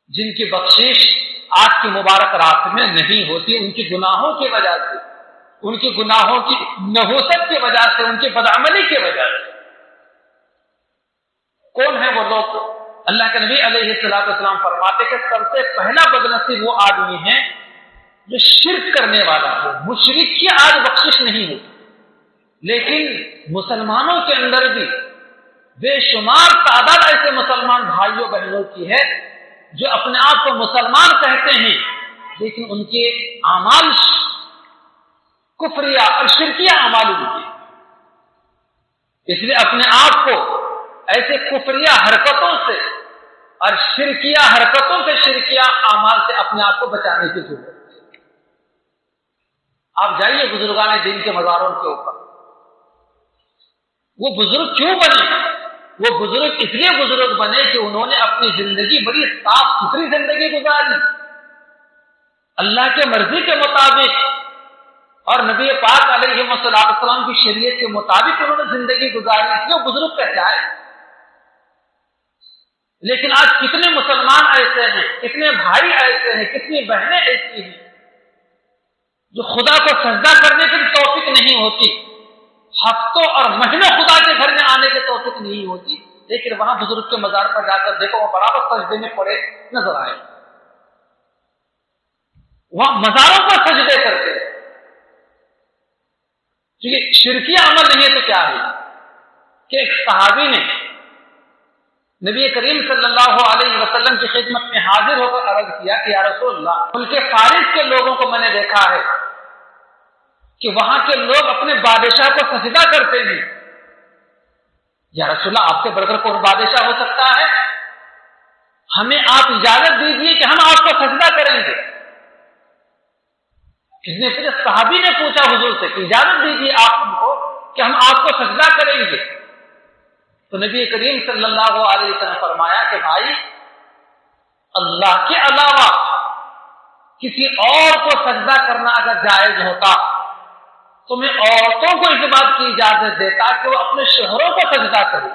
جن کی بخشش آج کی مبارک رات میں نہیں ہوتی، ان کی گناہوں کی وجہ سے، ان کی گناہوں کی نحوست کی وجہ سے، ان کی بدعملی کی وجہ سے۔ کون ہیں وہ لوگ؟ اللہ کے نبی علیہ السلام فرماتے کہ سب سے پہلا بدنصیب وہ آدمی ہے جو شرک کرنے والا ہو، مشرک کی آج بخشش نہیں ہوتی، لیکن مسلمانوں کے اندر بھی بے شمار تعداد ایسے مسلمان بھائیوں بہنوں کی ہے جو اپنے آپ کو مسلمان کہتے ہیں لیکن ان کے اعمال کفریہ اور شرکیہ اعمال ہوتے ہیں، اس لیے اپنے آپ کو ایسے کفریہ حرکتوں سے اور شرکیہ حرکتوں سے، شرکیہ اعمال سے اپنے آپ کو بچانے کی ضرورت ہے۔ آپ جائیے بزرگان دین کے مزاروں کے اوپر، وہ بزرگ کیوں بنے؟ وہ بزرگ اس لیے بزرگ بنے کہ انہوں نے اپنی زندگی بڑی صاف ستھری زندگی گزاری، اللہ کے مرضی کے مطابق اور نبی پاک علیہ السلام کی شریعت کے مطابق انہوں نے زندگی گزاری، اس لیے بزرگ کہلائے۔ لیکن آج کتنے مسلمان ایسے ہیں، کتنے بھائی ایسے ہیں، کتنی بہنیں ایسی ہیں جو خدا کو سجدہ کرنے کی توفیق نہیں ہوتی، ہفتوں اور مہینوں خدا کے گھر میں آنے کی توفیق نہیں ہوتی، لیکن وہاں بزرگ کے مزار پر جا کر دیکھو وہ برابر سجدے میں پڑے نظر آئے، وہاں مزاروں پر سجدے کرتے۔ کیونکہ شرکیہ عمل نہیں ہے تو کیا ہے کہ ایک صحابی نے نبی کریم صلی اللہ علیہ وسلم کی خدمت میں حاضر ہو کر عرض کیا کہ یا رسول اللہ، ملک فارس کے لوگوں کو میں نے دیکھا ہے کہ وہاں کے لوگ اپنے بادشاہ کو سجدہ کرتے ہیں، یا رسول اللہ آپ سے بڑھ کر کون بادشاہ ہو سکتا ہے؟ ہمیں آپ اجازت دیجیے کہ ہم آپ کو سجدہ کریں گے۔ کسی نے پھر صحابی نے پوچھا حضور سے کہ اجازت دیجیے آپ ہم کو کہ ہم آپ کو سجدہ کریں گے، تو نبی کریم صلی اللہ علیہ وسلم فرمایا کہ بھائی، اللہ کے علاوہ کسی اور کو سجدہ کرنا اگر جائز ہوتا تو میں عورتوں کو اس بات کی اجازت دیتا کہ وہ اپنے شوہروں کو سجدہ کرے،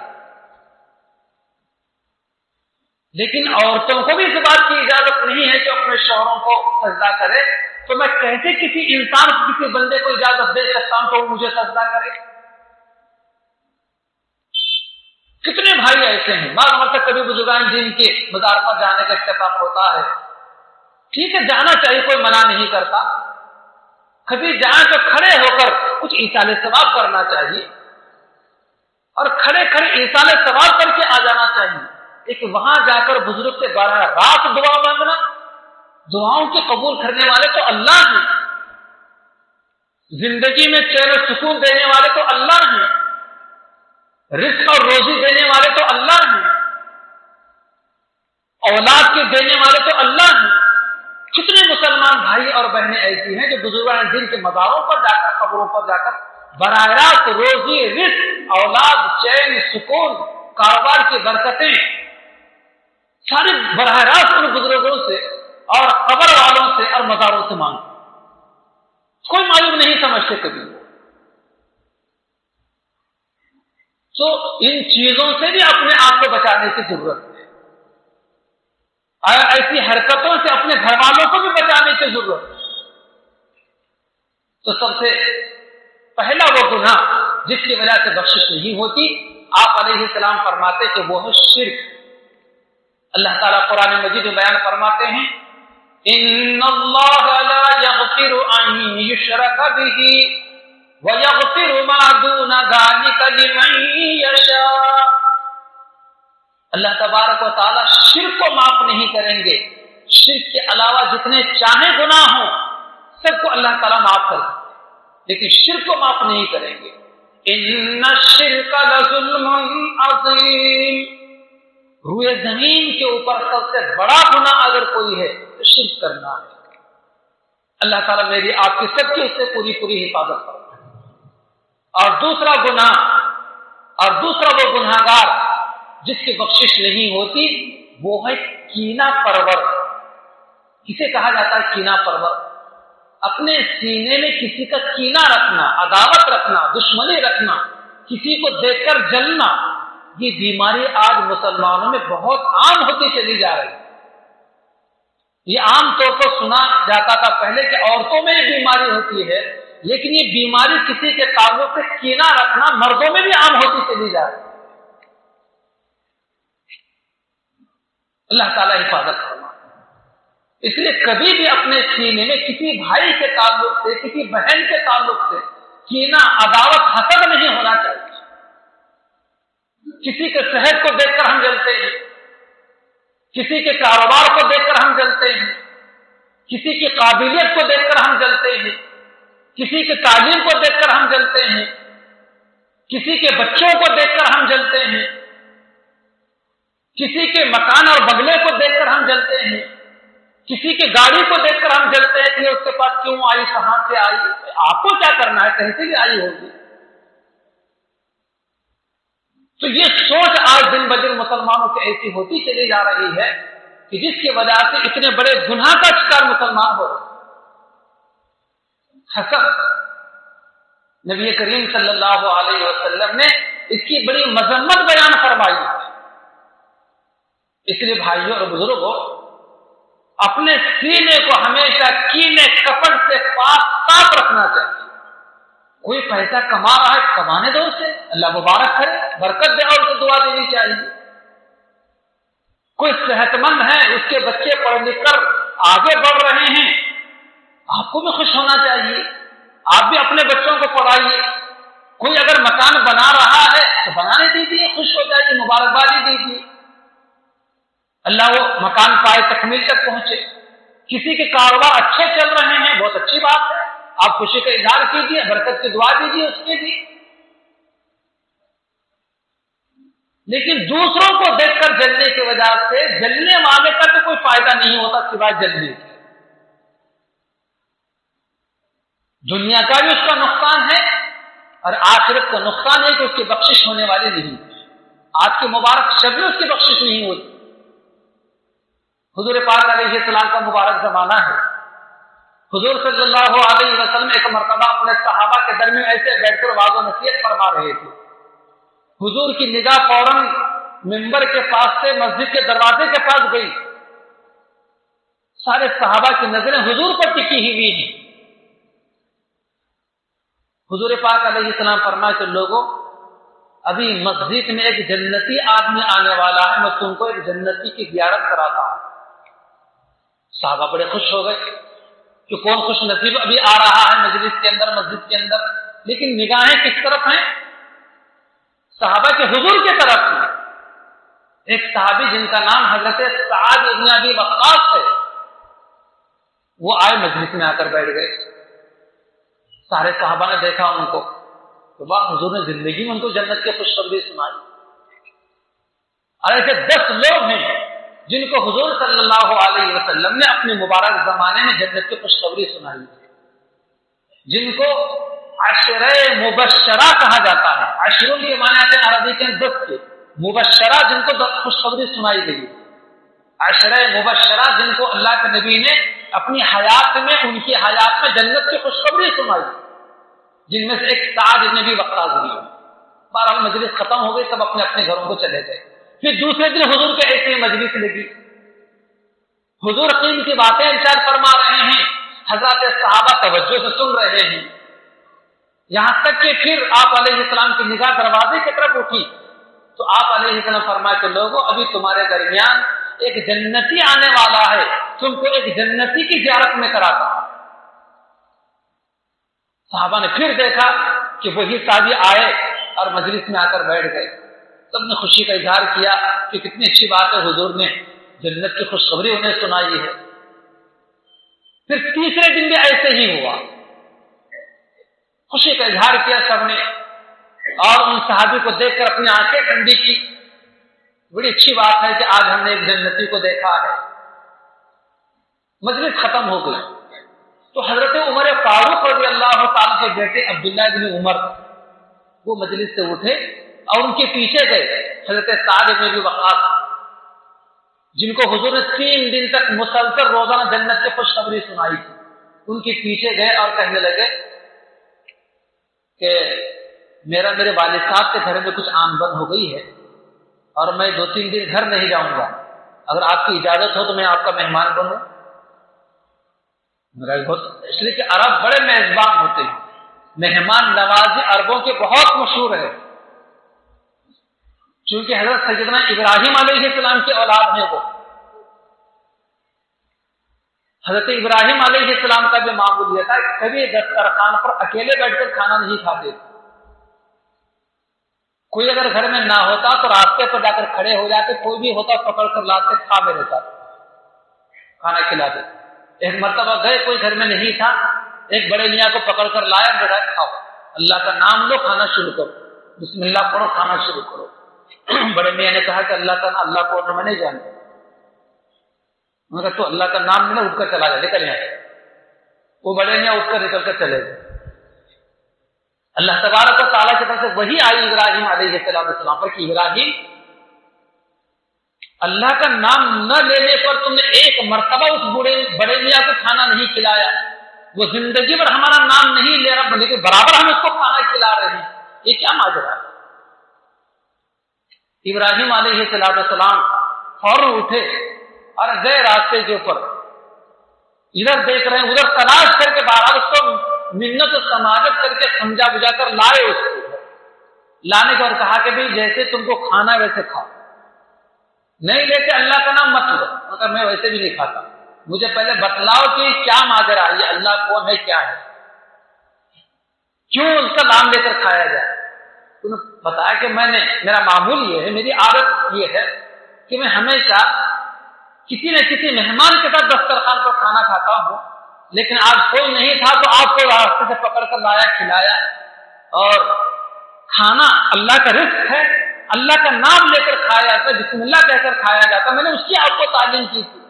لیکن عورتوں کو بھی اس بات کی اجازت نہیں ہے کہ اپنے شوہروں کو سجدہ کرے، تو میں کیسے کسی انسان کو، کسی بندے کو اجازت دے سکتا ہوں کہ وہ مجھے سجدہ کرے؟ کتنے بھائی ایسے ہیں، بعض مرتبہ کبھی بزرگان دین کے مزار پر جانے کا اتفاق ہوتا ہے، ٹھیک ہے جانا چاہیے، کوئی منع نہیں کرتا، کبھی جہاں تو کھڑے ہو کر کچھ ایصال ثواب کرنا چاہیے اور کھڑے کھڑے ایصال ثواب کر کے آ جانا چاہیے، لیکن وہاں جا کر بزرگ سے براہ راست دعا مانگنا، دعاؤں کے قبول کرنے والے تو اللہ ہیں، زندگی میں چین و سکون دینے والے تو اللہ ہیں، رزق اور روزی دینے والے تو اللہ ہیں، اولاد کے دینے والے تو اللہ ہیں۔ کتنے مسلمان بھائی اور بہنیں ایسی ہیں جو بزرگان دین کے مزاروں پر جا کر، قبروں پر جا کر براہ راست روزی، رزق، اولاد، چین، سکون، کاروبار کی برکتیں سارے براہ راست ان بزرگوں سے اور قبر والوں سے اور مزاروں سے مانگتے، کوئی معلوم نہیں سمجھتے کبھی۔ تو ان چیزوں سے بھی اپنے آپ کو بچانے کی ضرورت ہے، اور ایسی حرکتوں سے اپنے گھر والوں کو بھی بچانے کی ضرورت ہے۔ تو سب سے پہلا وہ گناہ جس کی وجہ سے بخشش نہیں ہوتی، آپ علیہ السلام فرماتے کہ وہ ہے شرک۔ اللہ تعالیٰ قرآن مجید میں بیان فرماتے ہیں، ان اللہ لا یغفر ان یشرک بہ ویغفر ما دون ذلک لمن یشاء۔ اللہ تبارک و تعالیٰ شرک کو معاف نہیں کریں گے، شرک کے علاوہ جتنے چاہیں گناہ ہوں سب کو اللہ تعالیٰ معاف کر سکتے ہیں، لیکن شرک کو معاف نہیں کریں گے۔ ان الشرک لظلم عظیم، روئے زمین کے اوپر سب سے بڑا گناہ اگر کوئی ہے تو شرک کرنا ہے۔ اللہ تعالیٰ میری آپ کی سب کی اس سے پوری پوری حفاظت کرے۔ اور دوسرا گناہ، اور دوسرا وہ گناہگار جس کی بخشش نہیں ہوتی، وہ ہے کینہ پرور۔ کسے کہا جاتا ہے کینہ پرور؟ اپنے سینے میں کسی کا کینہ رکھنا، عداوت رکھنا، دشمنی رکھنا، کسی کو دیکھ کر جلنا، یہ بیماری آج مسلمانوں میں بہت عام ہوتی چلی جا رہی ہے۔ یہ عام طور پر سنا جاتا تھا پہلے کہ عورتوں میں یہ بیماری ہوتی ہے، لیکن یہ بیماری کسی کے تعلق سے کینہ رکھنا مردوں میں بھی عام ہوتی چلی جا رہی ہے۔ اللہ تعالیٰ حفاظت کرنا، اس لیے کبھی بھی اپنے سینے میں کسی بھائی کے تعلق سے، کسی بہن کے تعلق سے کینہ، عداوت، حسد نہیں ہونا چاہیے۔ کسی کے صحت کو دیکھ کر ہم جلتے ہیں، کسی کے کاروبار کو دیکھ کر ہم جلتے ہیں، کسی کی قابلیت کو دیکھ کر ہم جلتے ہیں، کسی کے تعلیم کو دیکھ کر ہم جلتے ہیں، کسی کے بچوں کو دیکھ کر ہم جلتے ہیں، کسی کے مکان اور بنگلے کو دیکھ کر ہم جلتے ہیں، کسی کی گاڑی کو دیکھ کر ہم جلتے ہیں کہ اس کے پاس کیوں آئی، کہاں سے آئی، آپ کو کیا کرنا ہے، کہیں سے بھی آئی ہوگی۔ تو یہ سوچ آج دن بدن مسلمانوں کی ایسی ہوتی چلی جا رہی ہے کہ جس کی وجہ سے اتنے بڑے گناہ کا شکار مسلمان ہو رہے ہیں۔ حسد، نبی کریم صلی اللہ علیہ وسلم نے اس کی بڑی مذمت بیان فرمائی ہے۔ اس لیے بھائیوں اور بزرگوں، اپنے سینے کو ہمیشہ کینے کپٹ سے صاف رکھنا چاہیے۔ کوئی پیسہ کما رہا ہے، کمانے دو اسے، اللہ مبارک کرے، برکت دے، اور اسے دعا دینی چاہیے۔ کوئی صحت مند ہے، اس کے بچے پڑھ لکھ کر آگے بڑھ رہے ہیں، آپ کو بھی خوش ہونا چاہیے، آپ بھی اپنے بچوں کو پڑھائیے۔ کوئی اگر مکان بنا رہا ہے تو بنانے دیجیے، خوش ہو جائیے، مبارکبادی دیجیے، اللہ وہ مکان پائے، تکمیل تک پہنچے۔ کسی کے کاروبار اچھے چل رہے ہیں، بہت اچھی بات ہے، آپ خوشی کا اظہار کیجیے، برکت کی دعا دیجیے اس کے لیے۔ لیکن دوسروں کو دیکھ کر جلنے کی وجہ سے جلنے والے کا تو کوئی فائدہ نہیں ہوتا سوائے جلنے کے۔ دنیا کا بھی اس کا نقصان ہے اور آخرت کا نقصان ہے کہ اس کی بخشش ہونے والی نہیں۔ آج کے مبارک شب میں اس کی بخشش نہیں ہوتی۔ حضور پاک علیہ السلام کا مبارک زمانہ ہے، حضور صلی اللہ علیہ وسلم ایک مرتبہ اپنے صحابہ کے درمیان ایسے بیٹھ کر واضح نصیحت فرما رہے تھے، حضور کی نگاہ فوراً منبر کے پاس سے مسجد کے دروازے کے پاس گئی، سارے صحابہ کی نظریں حضور پر ٹکی ہوئی ہیں۔ حضور پاک علیہ السلام فرمایا کہ لوگوں، ابھی مسجد میں ایک جنتی آدمی آنے والا ہے، میں تم کو ایک جنتی کی زیارت کراتا ہوں۔ صحابہ بڑے خوش ہو گئے کہ کون خوش نصیب ابھی آ رہا ہے مجلس کے اندر، مسجد کے اندر، لیکن نگاہیں کس طرف ہیں؟ صحابہ کے حضور کی طرف ہیں۔ ایک صحابی جن کا نام حضرت سعد بن ابی وقاص ہے، وہ آئے مجلس میں آ کر بیٹھ گئے۔ سارے صحابہ نے دیکھا ان کو تو واہ، حضور نے زندگی میں ان کو جنت کی خوشخبری سنائی۔ اور ایسے 10 لوگ ہیں جن کو حضور صلی اللہ علیہ وسلم نے اپنے مبارک زمانے میں جنت کی خوشخبری سنائی، جن کو عشرہ مبشرہ کہا جاتا ہے۔ عشروں کے معنی آتے ہیں عربی کے 10 کے، مبشرہ جن کو خوشخبری سنائی گئی، عشرہ مبشرہ جن کو اللہ کے نبی نے اپنی حیات میں، ان کی حیات میں جنت کی خوشخبری سنائی، جن میں سے ایک سعد بن ابی وقاص بھی ہے۔ بہرحال مجلس ختم ہو گئی، سب اپنے اپنے گھروں کو چلے گئے۔ پھر دوسرے دن حضور کے ایسے ہی مجلس لگی، حضور قیم کی باتیں ارشاد فرما رہے ہیں، حضرات صحابہ توجہ سے سن رہے ہیں، یہاں تک کہ پھر آپ علیہ السلام کی نگاہ دروازے کی طرف اٹھی تو آپ علیہ السلام فرمایا کہ لوگوں، ابھی تمہارے درمیان ایک جنتی آنے والا ہے، تم کو ایک جنتی کی زیارت میں کراتا ہوں۔ صحابہ نے پھر دیکھا کہ وہی صحابی آئے اور مجلس میں آ کر بیٹھ گئے۔ سب نے خوشی کا اظہار کیا کہ کتنی اچھی بات ہے، حضور نے جنت کی خوشخبری انہیں سنائی ہے۔ پھر تیسرے دن بھی ایسے ہی ہوا، خوشی کا اظہار کیا سب نے، اور ان صحابی کو دیکھ کر اپنی آنکھیں ٹھنڈی کی، بڑی اچھی بات ہے کہ آج ہم نے ایک جنتی کو دیکھا ہے۔ مجلس ختم ہو گئی تو حضرت عمر فاروق رضی اللہ تعالیٰ کے بیٹے عبداللہ بن عمر وہ مجلس سے اٹھے اور ان کے پیچھے گئے حضرت سعد بن ابی وقاص، جن کو حضور نے 3 دن تک مسلسل روزانہ جنت کی خوشخبری سنائی تھی۔ ان کے پیچھے گئے اور کہنے لگے کہ میرے والد صاحب کے گھر میں کچھ آمدن ہو گئی ہے اور میں 2-3 دن گھر نہیں جاؤں گا، اگر آپ کی اجازت ہو تو میں آپ کا مہمان بنوں۔ اس لیے کہ عرب بڑے میزبان ہوتے ہیں، مہمان نوازی عربوں کے بہت مشہور ہے، چونکہ حضرت سیدنا ابراہیم علیہ السلام کی اولاد ہے وہ۔ حضرت ابراہیم علیہ السلام کا بھی معمول یہ تھا کہ کبھی دسترخوان پر اکیلے بیٹھ کر کھانا نہیں کھاتے، کوئی اگر گھر میں نہ ہوتا تو راستے پر جا کر کھڑے ہو جاتے، کوئی بھی ہوتا پکڑ کر لاتے، کھا میرے ساتھ کھانا کھلاتے۔ ایک مرتبہ گئے، کوئی گھر میں نہیں تھا، ایک بڑے میاں کو پکڑ کر لایا، بڑا کھاؤ، اللہ کا نام لو، کھانا شروع کرو، بسم اللہ پڑھو، کھانا شروع کرو۔ بڑے میاں نے کہا کہ اللہ کو میں نہیں جانتا۔ میں نے کہا تو اللہ کا نام لینا، اٹھ کر چلا جائے، نکل یہاں سے۔ وہ بڑے میاں اٹھ کر نکل کر چلے گئے۔ اللہ تبارک و تعالیٰ کی طرف سے وہی آئی ابراہیم علیہ السلام پر کہ ابراہیم، اللہ کا نام نہ لینے پر تم نے ایک مرتبہ اس بڑے میاں کو کھانا نہیں کھلایا، وہ زندگی بھر ہمارا نام نہیں لے رہا لیکن برابر ہم اس کو کھانا کھلا رہے ہیں، یہ کیا ماجرا ہے؟ ابراہیم علیہ السلام فوراً اٹھے اور گئے راستے کے اوپر، ادھر دیکھ رہے ہیں ادھر تلاش کر کے بہرحال اس کو منت و سماجت کر کے سمجھا بجھا کر لائے، اس کو لانے کے اور کہا کہ بھئی جیسے تم کو کھانا ویسے کھاؤ، نہیں لیتے اللہ کا نام مت لو۔ مگر میں ویسے بھی نہیں کھاتا، مجھے پہلے بتلاؤ کہ کیا ماجرا ہے، یہ اللہ کون ہے، کیا ہے، کیوں اس کا نام لے کر کھایا جائے؟ تو نے بتایا کہ میرا معمول یہ ہے، میری عادت یہ ہے کہ میں ہمیشہ کسی نہ کسی مہمان کے ساتھ دسترخوان پر کھانا کھاتا ہوں، لیکن آج کوئی نہیں تھا تو آپ کو راستے سے پکڑ کر لایا، کھلایا۔ اور کھانا اللہ کا رزق ہے، اللہ کا نام لے کر کھایا جاتا ہے، بسم اللہ کہہ کر کھایا جاتا ہے۔ میں نے اس کی آپ کو تعلیم کی تھی۔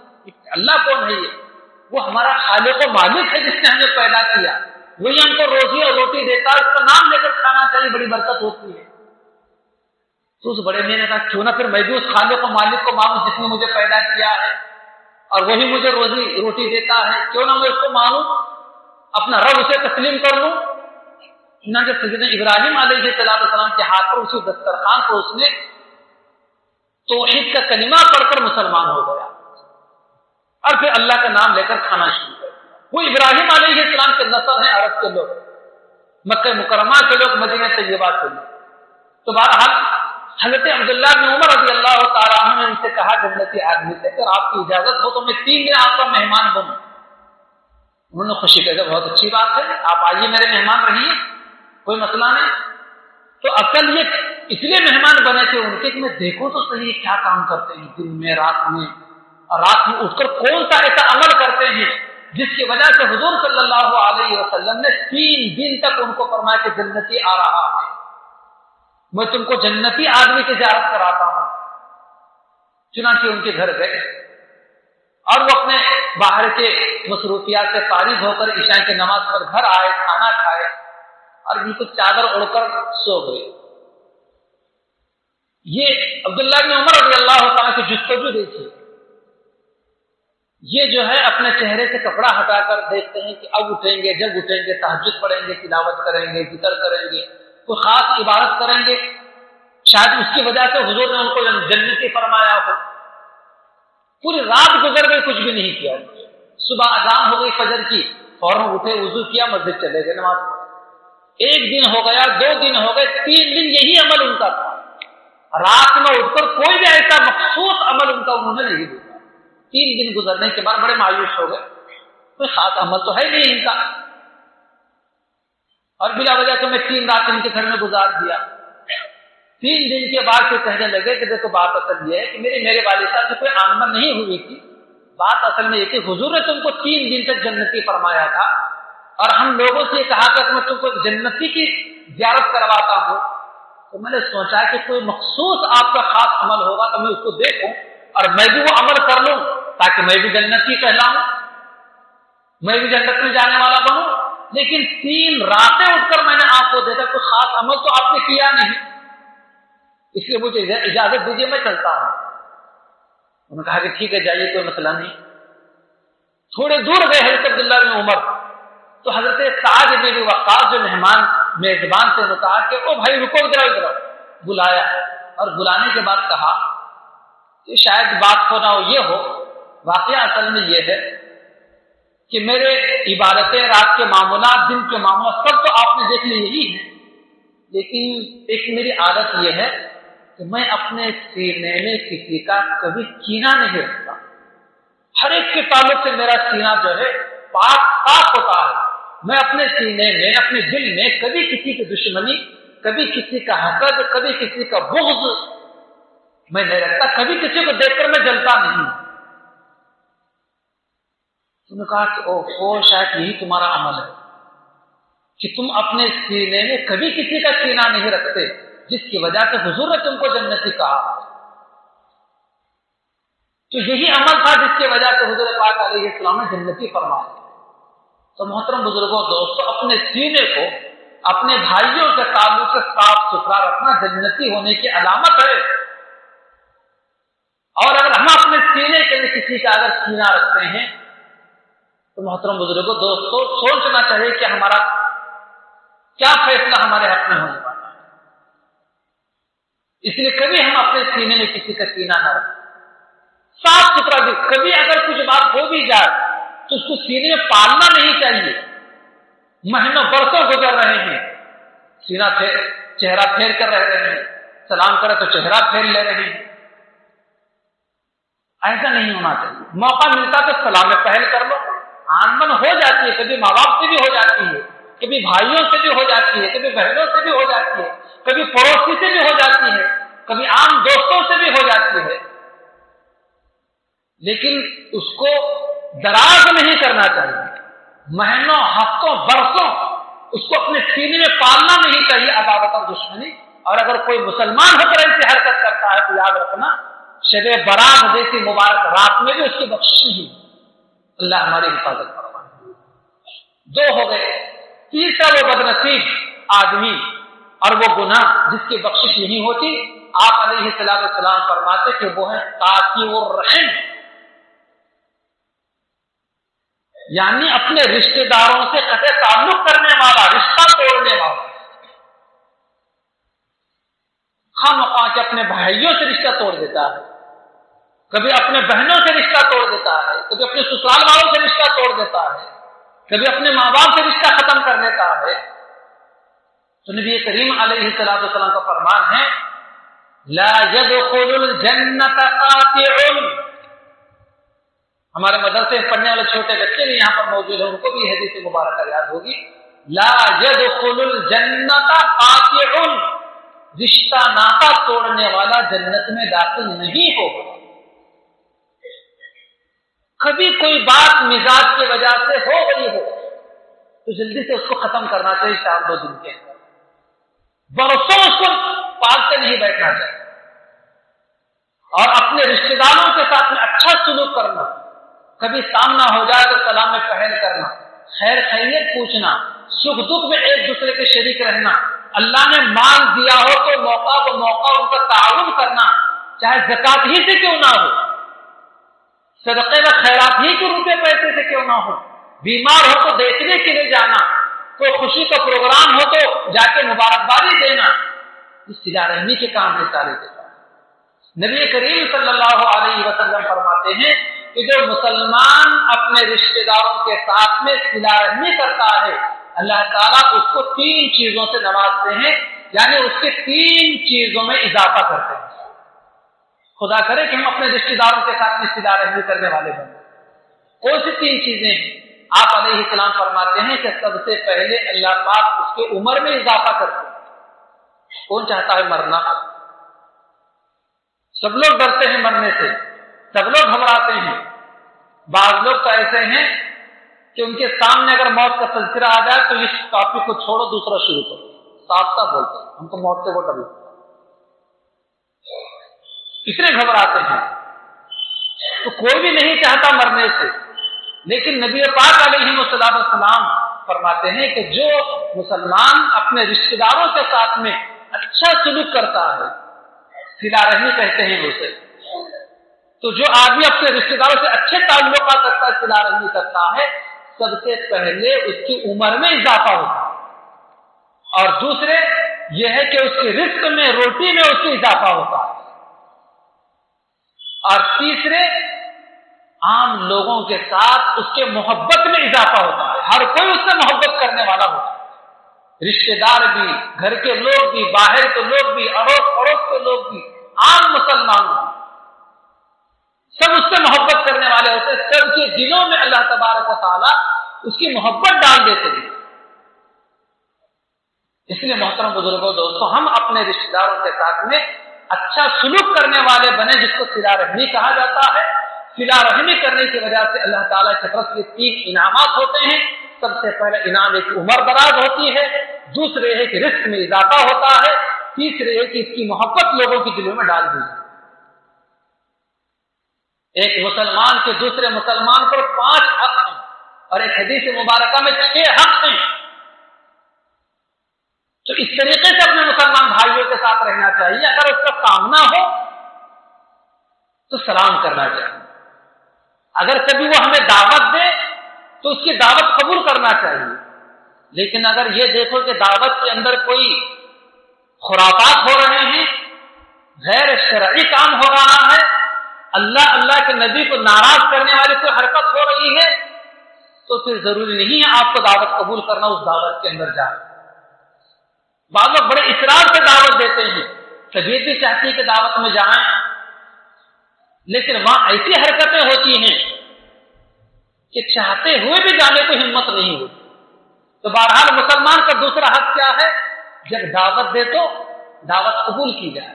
اللہ کون ہے؟ یہ وہ ہمارا خالق و مالک ہے جس نے ہمیں پیدا کیا، وہی ہم کو روزی اور روٹی دیتا ہے، اس کا نام لے کر کھانا چاہیے، بڑی برکت ہوتی ہے۔ تو اس بڑے میں نے کہا کیوں نہ پھر میں بھی اس خالق و مالک کو مانوں جس نے مجھے پیدا کیا ہے اور وہی مجھے روزی روٹی دیتا ہے، کیوں نہ میں اس کو مانوں، اپنا رب اسے تسلیم کر لوں۔ چنانچہ سیدنا ابراہیم علیہ السلام کے ہاتھ پر اسی دسترخوان کو اس نے توحید کا کلمہ پڑھ کر مسلمان ہو گیا اور پھر اللہ کا نام لے کر کھانا شروع کر دیا۔ وہ ابراہیم علیہ السلام کے نسل ہیں، عرب کے لوگ، مکہ مکرمہ کے لوگ، مدینہ طیبہ کے لوگ۔ تو بہرحال حضرت عبداللہ بن عمر رضی اللہ تعالیٰ عنہ نے ان سے کہا جنتی آدمی سے کہ آپ کی اجازت ہو تو میں 3 دن آپ کا مہمان بنوں. انہوں نے خوشی کہا بہت اچھی بات ہے، آپ آئیے میرے مہمان رہیے، کوئی مسئلہ نہیں. تو اصل یہ اس لیے مہمان بنے تھے ان کے کہ میں دیکھوں تو صحیح کیا کام کرتے ہیں دن میں رات میں، اور رات میں اٹھ کر کون سا ایسا عمل کرتے ہیں جس کی وجہ سے حضور صلی اللہ علیہ وسلم نے 3 دن تک ان کو فرمایا کہ جنتی آ رہا ہے، میں تم کو جنتی آدمی کی زیارت کراتا ہوں. چنانچہ ان کے گھر گئے اور وہ اپنے باہر کے مصروفیات سے فارغ ہو کر عشاء کی نماز پر گھر آئے، کھانا کھائے اور بالکل چادر اڑ کر سو گئے. یہ عبداللہ بن عمر رضی اللہ تعالیٰ کی جستجو دیکھیے، یہ جو ہے اپنے چہرے سے کپڑا ہٹا کر دیکھتے ہیں کہ اب اٹھیں گے، جب اٹھیں گے تہجد پڑھیں گے، تلاوت کریں گے، ذکر کریں گے، کوئی خاص عبادت کریں گے، شاید اس کی وجہ سے حضور نے ان کو جنتی فرمایا ہو. پوری رات گزر گئی، کچھ بھی نہیں کیا. صبح اذان ہو گئی فجر کی، فوراً اٹھے، وضو کیا، مسجد چلے گئے نماز. 1 دن ہو گیا، 2 دن ہو گئے، 3 دن یہی عمل ان کا تھا. رات میں اٹھ کر کوئی بھی ایسا مخصوص عمل ان کا انہوں نے نہیں دیا. 3 دن گزرنے کے بعد بڑے مایوس ہو گئے، کوئی خاص عمل تو ہے نہیں ان کا، اور بلا وجہ سے میں 3 رات ان کے گھر میں گزار دیا. 3 دن کے بعد پھر کہنے لگے کہ دیکھو بات اصل یہ ہے کہ میرے والد صاحب سے کوئی آمدن نہیں ہوئی تھی. بات اصل میں یہ کہ حضور نے تم کو 3 دن تک جنتی فرمایا تھا، اور ہم لوگوں سے یہ کہا کہ میں تم کو جنتی کی زیارت کرواتا ہوں. تو میں نے سوچا کہ کوئی مخصوص آپ کا خاص عمل ہوگا تو میں اس کو دیکھوں اور میں بھی وہ عمل کر لوں تاکہ میں بھی جنتی کہلاؤں، میں بھی جنت میں جانے والا بنوں. لیکن 3 راتیں اٹھ کر میں نے آپ کو دیکھا، کوئی خاص عمل تو آپ نے کیا نہیں، اس لیے مجھے اجازت دیجیے میں چلتا ہوں. انہوں نے کہا کہ ٹھیک ہے جائیے، کوئی مسئلہ نہیں. تھوڑے دور گئے حضرت عبداللہ بن عمر، تو حضرت سعد بن ابی وقاص جو مہمان میزبان سے کہا کہ او بھائی رکو، ادھر بلایا، اور بلانے کے بعد کہا کہ شاید بات ہو نہ ہو یہ ہو، واقعہ اصل میں یہ ہے کہ میرے عبادتیں، رات کے معاملات، دن کے معاملات سب تو آپ نے دیکھ لی یہی ہے، لیکن ایک میری عادت یہ ہے کہ میں اپنے سینے میں کسی کا کبھی کینہ نہیں رکھتا. ہر ایک کے تعلق سے میرا سینہ جو ہے پاک ہوتا ہے. میں اپنے سینے میں، اپنے دل میں کبھی کسی کی دشمنی، کبھی کسی کا حسد، کبھی کسی کا بغض میں نہیں رکھتا، کبھی کسی کو دیکھ کر میں جلتا نہیں. تم نے کہا کہ او شاید یہی تمہارا عمل ہے کہ تم اپنے سینے میں کبھی کسی کا کینہ نہیں رکھتے، جس کی وجہ سے حضور نے تم کو جنتی کہا. تو یہی عمل تھا جس کی وجہ سے حضور پاک علیہ السلام نے جنتی فرمایا. تو محترم بزرگوں، دوستو، اپنے سینے کو اپنے بھائیوں کے تعلق سے صاف ستھرا رکھنا جنتی ہونے کی علامت ہے. اور اگر ہم اپنے سینے کے لیے کسی کا اگر کینہ رکھتے ہیں تو محترم بزرگوں، دوستو، سوچنا چاہیے کہ ہمارا کیا فیصلہ ہمارے حق میں ہونے والا ہے. اس لیے کبھی ہم اپنے سینے میں کسی کا کینہ نہ رکھیں، صاف ستھرا بھی. کبھی اگر کچھ بات ہو بھی جائے تو اس کو سینے میں پالنا نہیں چاہیے. مہینوں برسوں گزر رہے ہیں، سینہ چہرہ پھیر کر رہ رہے ہیں، سلام کرے تو چہرہ پھیر لے رہے ہیں. ایسا نہیں ہونا چاہیے. موقع ملتا تو سلام میں پہل کر لو. آنمن ہو جاتی ہے، کبھی ماں باپ سے بھی ہو جاتی ہے، کبھی بھائیوں سے بھی ہو جاتی ہے، کبھی بہنوں سے بھی ہو جاتی ہے، کبھی پڑوسی سے بھی ہو جاتی ہے، کبھی عام دوستوں سے بھی ہو جاتی ہے. لیکن اس کو دراز نہیں کرنا چاہیے. مہینوں، ہفتوں، برسوں اس کو اپنے سینے میں پالنا نہیں چاہیے، عداوت اور دشمنی. اور اگر کوئی مسلمان ہو کر ایسی حرکت کرتا ہے تو یاد رکھنا شب برات جیسی مبارک رات میں بھی اس کی بخشش نہیں. اللہ ہماری حفاظت فرمائے. 2 ہو گئے. تیسرا وہ بدنصیب آدمی اور وہ گناہ جس کی بخشش نہیں ہوتی. آپ علیہ السلام فرماتے کہ وہ ہے قاطع الرحم، یعنی اپنے رشتہ داروں سے قطع تعلق کرنے والا، رشتہ توڑنے والا. خواہ کے اپنے بھائیوں سے رشتہ توڑ دیتا ہے، کبھی اپنے بہنوں سے رشتہ توڑ دیتا ہے، کبھی اپنے سسرال والوں سے رشتہ توڑ دیتا ہے، کبھی اپنے ماں باپ سے رشتہ ختم کر دیتا ہے. تو نبی کریم علیہ الصلوۃ والسلام کا فرمان ہے لا يدخل الجنت قاطع. ہمارے مدرسے میں پڑھنے والے چھوٹے بچے بھی یہاں پر موجود ہیں، ان کو بھی حدیث مبارکہ یاد ہوگی. لا يدخل الجنت قاطع، رشتہ ناطہ توڑنے والا جنت میں داخل نہیں ہوگا. کبھی کوئی بات مزاج کی وجہ سے ہو گئی ہو تو جلدی سے اس کو ختم کرنا چاہیے 4-2 دن کے اندر. برسوں اس کو پالتے نہیں بیٹھنا چاہیے. اور اپنے رشتہ داروں کے ساتھ میں اچھا سلوک کرنا، کبھی سامنا ہو جائے تو سلام میں پہل کرنا، خیر خیریت پوچھنا، سکھ دکھ میں ایک دوسرے کے شریک رہنا. اللہ نے مال دیا ہو تو موقع کو موقع ان کا تعاون کرنا، چاہے زکات ہی سے کیوں نہ ہو، صدقے و خیرات ہی کے روپے پیسے سے کیوں نہ ہو. بیمار ہو تو دیکھنے کے لیے جانا، کوئی خوشی کا پروگرام ہو تو جا کے مبارکبادی دینا. اس صلہ رحمی کے کام ہے سارے کے سارے. نبی کریم صلی اللہ علیہ وسلم فرماتے ہیں کہ جو مسلمان اپنے رشتہ داروں کے ساتھ میں صلہ رحمی کرتا ہے، اللہ تعالیٰ اس کو 3 چیزوں سے نوازتے ہیں، یعنی اس کے 3 چیزوں میں اضافہ کرتے ہیں. خدا کرے کہ ہم اپنے رشتہ داروں کے ساتھ میں صلہ رحمی کرنے والے بنیں. کون سی 3 چیزیں ہیں؟ آپ علیہ السلام فرماتے ہیں کہ سب سے پہلے اللہ پاک اس کے عمر میں اضافہ کرتے ہیں. کون چاہتا ہے مرنا؟ سب لوگ ڈرتے ہیں مرنے سے، سب لوگ گھبراتے ہیں. بعض لوگ تو ایسے ہیں کہ ان کے سامنے اگر موت کا تذکرہ آ جائے تو اس ٹاپک کو چھوڑو، دوسرا شروع کرو. صاف صاف بولتے ہیں ہم کو موت سے وہ ڈر لگتا ہے، اتنے گھبراتے ہیں. تو کوئی بھی نہیں چاہتا مرنے سے، لیکن نبی پاک علیہ السلام فرماتے ہیں کہ جو مسلمان اپنے رشتہ داروں کے ساتھ میں اچھا سلوک کرتا ہے، صلہ رحمی کہتے ہیں اسے، تو جو آدمی اپنے رشتہ داروں سے اچھے تعلقات رکھتا ہے، صلہ رحمی کرتا ہے، سب سے پہلے اس کی عمر میں اضافہ ہوتا ہے. اور دوسرے یہ ہے کہ اس کے رزق میں، روٹی میں اس کی اضافہ ہوتا ہے. اور تیسرے عام لوگوں کے ساتھ اس کے محبت میں اضافہ ہوتا ہے. ہر کوئی اس سے محبت کرنے والا ہوتا ہے، رشتہ دار بھی، گھر کے لوگ بھی، باہر کے لوگ بھی، اڑوس پڑوس کے لوگ بھی، عام مسلمان بھی، سب اس سے محبت کرنے والے ہوتے ہیں. سب کے دلوں میں اللہ تبارک و تعالیٰ اس کی محبت ڈال دیتے ہیں. اس لیے محترم بزرگوں، دوستوں، ہم اپنے رشتہ داروں کے ساتھ میں اچھا سلوک کرنے والے بنے، جس کو صلہ رحمی کہا جاتا ہے. صلہ رحمی کرنے کی وجہ سے اللہ تعالیٰ کی طرف سے 3 انعامات ہوتے ہیں. سب سے پہلے انعام ایک عمر دراز ہوتی ہے، دوسرے ہے کہ رزق میں اضافہ ہوتا ہے، تیسرے ہے کہ اس کی محبت لوگوں کے دلوں میں ڈال دی. ایک مسلمان کے دوسرے مسلمان پر 5 حق ہیں، اور ایک حدیث مبارکہ میں 6 حق ہیں. تو اس طریقے سے اپنے مسلمان بھائیوں کے ساتھ رہنا چاہیے. اگر اس کا سامنا ہو تو سلام کرنا چاہیے. اگر کبھی وہ ہمیں دعوت دے تو اس کی دعوت قبول کرنا چاہیے. لیکن اگر یہ دیکھو کہ دعوت کے اندر کوئی خرافات ہو رہے ہیں، غیر شرعی کام ہو رہا ہے، اللہ کے نبی کو ناراض کرنے والی کوئی حرکت ہو رہی ہے، تو پھر ضروری نہیں ہے آپ کو دعوت قبول کرنا، اس دعوت کے اندر جائیں. بعض لوگ بڑے اصرار سے دعوت دیتے ہیں، طبیعت بھی چاہتی ہے کہ دعوت میں جائیں، لیکن وہاں ایسی حرکتیں ہوتی ہیں کہ چاہتے ہوئے بھی جانے کو ہمت نہیں ہوتی. تو بہرحال مسلمان کا دوسرا حق کیا ہے؟ جب دعوت دے تو دعوت قبول کی جائے.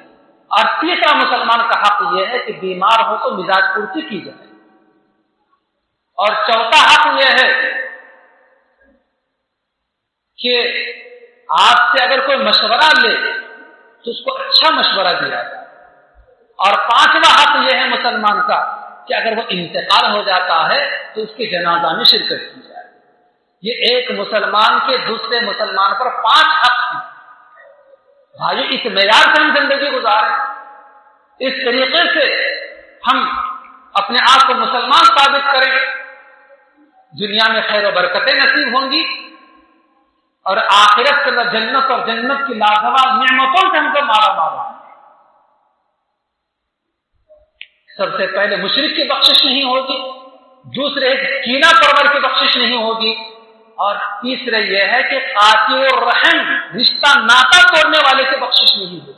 اور تیسرا مسلمان کا حق یہ ہے کہ بیمار ہو تو مزاج پرسی کی جائے. اور چوتھا حق یہ ہے کہ آپ سے اگر کوئی مشورہ لے تو اس کو اچھا مشورہ دیا جائے. اور 5واں حق یہ ہے مسلمان کا کہ اگر وہ انتقال ہو جاتا ہے تو اس کے جنازہ میں شرکت کی جائے. یہ ایک مسلمان کے دوسرے مسلمان پر 5 حق ہیں. بھائی اس معیار سے ہم زندگی گزاریں، اس طریقے سے ہم اپنے آپ کو مسلمان ثابت کریں، دنیا میں خیر و برکتیں نصیب ہوں گی، اور آخرت کے اندر جنت اور جنت کی لازوال نعمتوں سے ہم کو مالا مالا. سب سے پہلے مشرک کی بخشش نہیں ہوگی، دوسرے کینہ پرور کی بخشش نہیں ہوگی، اور تیسرے یہ ہے کہ قاطع الرحم رشتہ ناتا توڑنے والے سے بخشش نہیں ہوئی،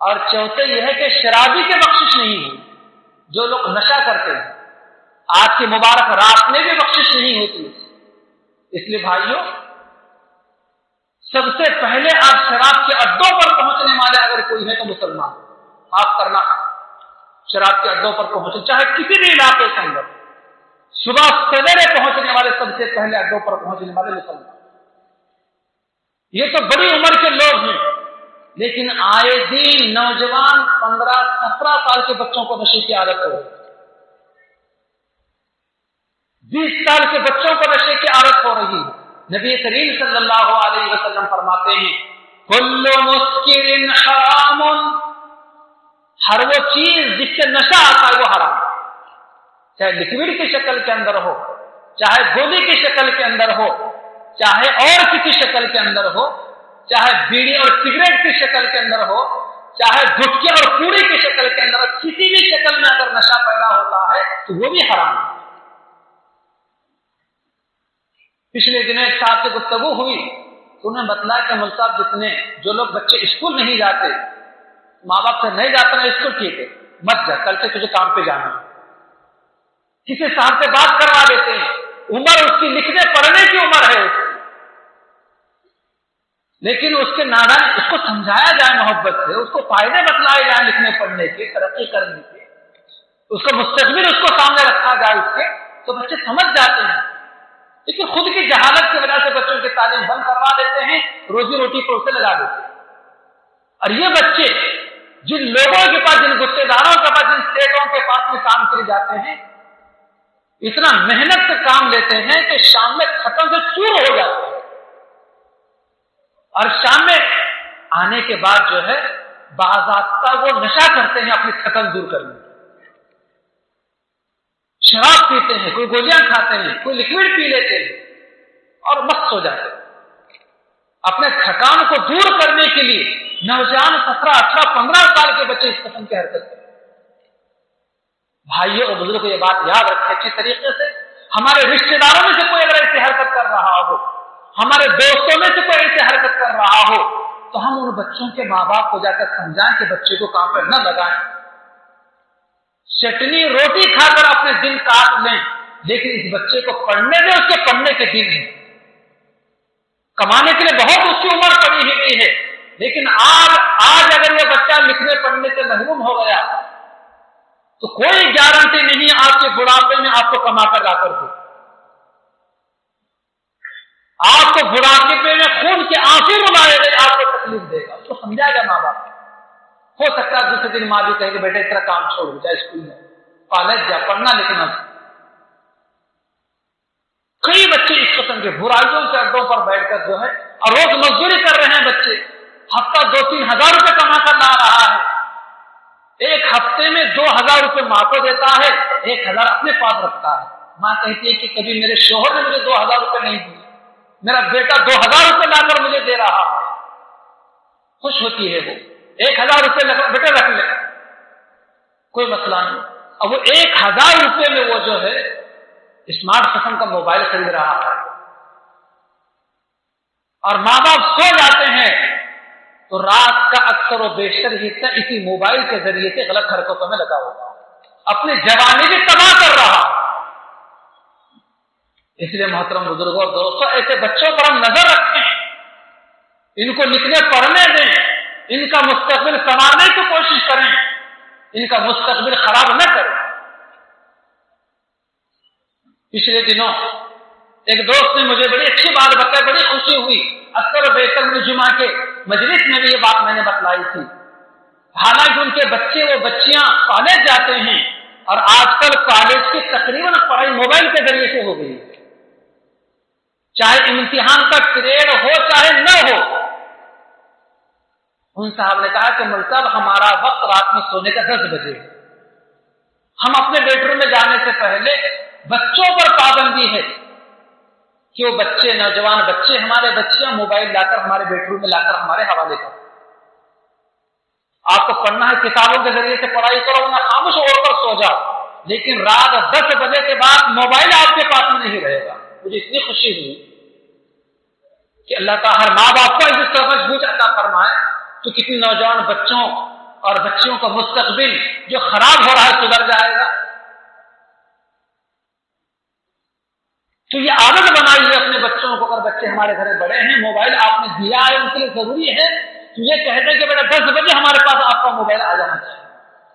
اور چوتھے یہ ہے کہ شرابی کے بخشش نہیں ہوئی، جو لوگ نشہ کرتے ہیں آج کی مبارک رات میں بھی بخشش نہیں ہوتی۔ اس لیے بھائیوں، سب سے پہلے آپ شراب کے اڈوں پر پہنچنے والے اگر کوئی ہے تو مسلمان، معاف کرنا، شراب کے اڈوں پر پہنچے چاہے کسی بھی علاقے کے اندر، صبح سویرے پہنچنے والے سب سے پہلے اڈوں پر پہنچنے والے مسلمان۔ یہ تو بڑی عمر کے لوگ ہیں، لیکن آئے دن نوجوان 15-17 سال کے بچوں کو نشے کی عادت ہو رہی ہے، 20 سال کے بچوں کو نشے کی عادت ہو رہی ہے۔ نبی کریم صلی اللہ علیہ وسلم فرماتے ہیں کل مسکر حرام، ہر وہ چیز جس سے نشہ آتا ہے وہ حرام ہے، چاہے لکوڈ کی شکل کے اندر ہو، چاہے گولی کی شکل کے اندر ہو، چاہے اور کسی شکل کے اندر ہو، چاہے بیڑی اور سگریٹ کی شکل کے اندر ہو، چاہے گٹکے اور پوری کی شکل کے اندر، کسی بھی شکل میں اگر نشہ پیدا ہوتا ہے تو وہ بھی حرام ہے۔ پچھلے دنوں ایک صاحب سے گفتگو ہوئی تو انہیں بتلایا کہ مول صاحب جتنے جو لوگ بچے اسکول نہیں جاتے، ماں باپ سے نہیں جاتا نا اسکول، ٹھیک ہے مت جا، کل سے تجھے کام پہ جانا ہے، کسی صاحب سے بات کروا دیتے ہیں، عمر اس کی لکھنے پڑھنے کی عمر ہے اس کی، لیکن اس کے نادان اس کو سمجھایا جائے محبت سے، اس کو فائدے بتلائے جائیں لکھنے پڑھنے کے، ترقی کرنے کے، اس کا مستقبل اس کو سامنے رکھا جائے اس کے، تو بچے سمجھ جاتے ہیں۔ لیکن خود کی جہالت کی وجہ سے بچوں کی تعلیم بند کروا دیتے ہیں، روزی روٹی کو اسے لگا دیتے ہیں۔ اور یہ بچے جن لوگوں کے پاس، جن گتے داروں کے پاس، جن سیٹوں کے پاس میں کام کیے جاتے ہیں، اتنا محنت سے کام لیتے ہیں کہ شام میں ختم سے چور ہو جاتے ہیں، اور شام میں آنے کے بعد جو ہے باضابطہ وہ نشہ کرتے ہیں اپنی تھکن دور کرنے، شراب پیتے ہیں، کوئی گولیاں کھاتے ہیں، کوئی لکوڈ پی لیتے ہیں اور مست ہو جاتے ہیں۔ اپنے تھکان کو دور کرنے کے لیے نوجوان 17، 18، 15 سال کے بچے اس قسم کی حرکت کرتے ہیں۔ بھائیوں اور بزرگوں کو یہ بات یاد رکھیں اچھی طریقے سے، ہمارے رشتہ داروں میں سے کوئی اگر ایسی حرکت کر رہا ہو، ہمارے دوستوں میں سے کوئی ایسی حرکت کر رہا ہو، تو ہم ان بچوں کے ماں باپ کو جا کر سمجھائیں کہ بچے کو کام پر نہ لگائیں، چٹنی روٹی کھا کر اپنے دن کاٹ لیں، لیکن اس بچے کو پڑھنے دیں، اس کے پڑھنے کے دن ہیں، کمانے کے لیے بہت اس کی عمر پڑی ہوئی ہے، لیکن آج اگر یہ بچہ لکھنے پڑھنے سے محروم ہو گیا تو کوئی گارنٹی نہیں آپ کے بڑھاپے میں آپ کو کما کر لا کر دے، آپ کو بڑھاپے میں خون کے آنسو رلائے گئے، آپ کو تکلیف دے گا، اس کو سمجھائے گا ماں باپ۔ ہو سکتا ہے دوسرے دن ماں بھی کہے کہ بیٹا اتنا کام چھوڑ جا، اسکول میں کالج جا، پڑھنا لکھنا۔ کئی بچے اس قسم کے برائیوں کے اڈوں پر بیٹھ کر جو ہے اور روز مزدوری کر رہے ہیں، بچے ہفتہ 2-3 ہزار روپے کما کر لا رہا ہے، ایک ہفتے میں 2,000 روپے ماں کو دیتا ہے، 1,000 اپنے پاس رکھتا ہے۔ ماں کہتی ہے کہ کبھی میرے شوہر نے مجھے 2,000 روپے نہیں دیے، میرا بیٹا 2,000 روپے لا کر مجھے دے رہا ہے، خوش ہوتی ہے وہ، 1,000 روپے بیٹا رکھ لے، کوئی مسئلہ نہیں۔ اب وہ 1,000 روپے میں وہ جو ہے اسمارٹ قسم کا موبائل خرید رہا ہے، اور ماں باپ سو جاتے ہیں تو رات کا اکثر و بیشتر حصہ اسی موبائل کے ذریعے سے غلط حرکتوں میں لگا ہوگا، اپنی جوانی بھی تباہ کر رہا۔ اس لیے محترم بزرگوں اور دوستوں، ایسے بچوں پر ہم نظر رکھیں، ان کو لکھنے پڑھنے دیں، ان کا مستقبل سنوارنے کی کوشش کریں، ان کا مستقبل خراب نہ کریں۔ پچھلے دنوں ایک دوست نے مجھے بڑی اچھی بات بتائی، بڑی خوشی ہوئی، اکثر و بیشتر میں جمعہ کے مجلس میں بھی یہ بات میں نے بتلائی تھی۔ حالانکہ ان کے بچے و بچیاں کالج جاتے ہیں، اور آج کل کالج کی تقریباً پڑھائی موبائل کے ذریعے سے ہو گئی، چاہے امتحان کا پیریڈ ہو چاہے نہ ہو۔ ان صاحب نے کہا کہ مول صاحب ہمارا وقت رات میں سونے کا 10 بجے، ہم اپنے بیڈ روم میں جانے سے پہلے بچوں پر پابندی ہے کہ وہ بچے، نوجوان بچے، ہمارے بچیاں موبائل لا کر ہمارے بیڈ روم میں لا کر ہمارے حوالے کریں۔ آپ کو پڑھنا ہے کتابوں کے ذریعے سے پڑھائی کرو، نہ خاموش ہو کر سو جاؤ، لیکن رات 10 بجے کے بعد موبائل آپ کے پاس میں نہیں رہے گا۔ مجھے اتنی خوشی ہوئی کہ اللہ تعالیٰ ہر ماں باپ کو ایسی سمجھ بوجھ عطا فرمائے تو کتنی نوجوان بچوں اور بچیوں کا مستقبل جو خراب ہو رہا ہے سدھر جائے گا۔ تو یہ عادت بنائیے اپنے بچوں کو، اگر بچے ہمارے گھر بڑے ہیں، موبائل آپ نے دیا ہے ان کے لیے ضروری ہے تو یہ کہہ دیں کہ بیٹا 10 بجے ہمارے پاس آپ کا موبائل آ جانا چاہیے،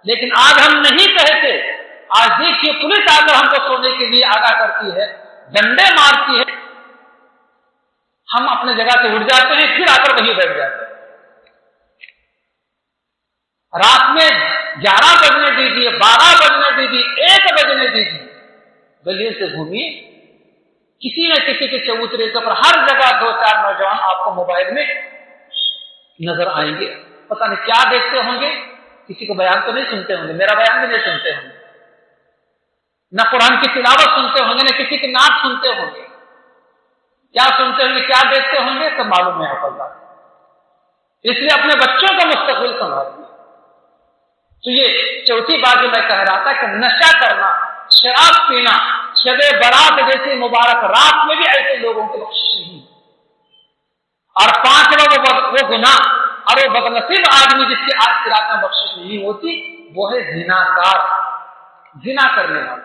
لیکن آج ہم نہیں کہتے۔ آج دیکھیے پولیس آ کر ہم کو سونے کے لیے آگاہ کرتی ہے، ڈنڈے مارتی ہے، ہم اپنے جگہ سے اٹھ جاتے ہیں، پھر آ کر وہیں بیٹھ جاتے ہیں۔ رات میں 11 بجنے دیجیے، 12 بجنے دیجیے، 1 بجنے دیجیے، گلیوں سے گھومیے، کسی نہ کسی کے چبوترے پر ہر جگہ 2-4 نوجوان آپ کو موبائل میں نظر آئیں گے۔ پتہ نہیں کیا دیکھتے ہوں گے، کسی کو بیان تو نہیں سنتے ہوں گے، میرا بیان بھی نہیں سنتے ہوں گے، نہ قرآن کی تلاوت سنتے ہوں گے، نہ کسی کی نعت سنتے ہوں گے، کیا سنتے ہوں گے، کیا دیکھتے ہوں گے، سب معلوم ہے آپ اللہ۔ اس لیے اپنے بچوں کا مستقبل سنبھالیے۔ تو یہ چوتھی بات جو میں کہہ رہا تھا کہ نشہ کرنا، شراب پینا، شب برات جیسی مبارک رات میں بھی ایسے لوگوں کی بخشش نہیں، اور 5واں وہ گناہ اور وہ بدنصیب آدمی جس کی آج کی رات میں بخشش نہیں ہوتی، وہ ہے زناکار، زنا کرنے والا۔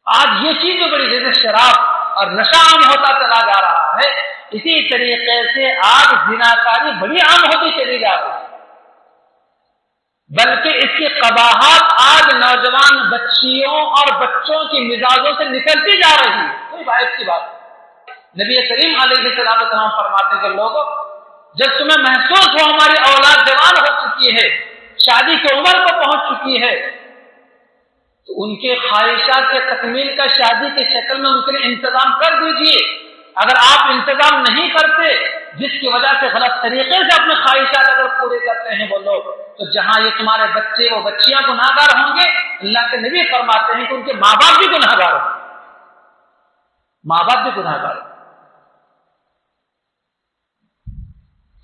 آج یہ چیز جو بڑی جیسے شراب اور نشہ عام ہوتا چلا جا رہا ہے، اسی طریقے سے آج زناکاری بڑی عام ہوتی چلی جا رہی ہے، بلکہ اس کی قباحت آج نوجوان بچیوں اور بچوں کی مزاجوں سے نکلتی جا رہی ہے۔ کوئی باعث کی بات نہیں۔ نبی کریم علیہ السلام فرماتے کہ لوگوں، جب تمہیں محسوس ہو ہماری اولاد جوان ہو چکی ہے، شادی کی عمر کو پہنچ چکی ہے، تو ان کے خواہشات کے تکمیل کا شادی کی شکل میں ان کے لیے انتظام کر دیجیے۔ اگر آپ انتظام نہیں کرتے، جس کی وجہ سے غلط طریقے سے اپنے خواہشات اگر پورے کرتے ہیں وہ لوگ، تو جہاں یہ تمہارے بچے و بچیاں گناہگار ہوں گے، اللہ کے نبی فرماتے ہیں کہ ان کے ماں باپ بھی گناہگار ہوں گے، ماں باپ بھی گناہگار ہوں۔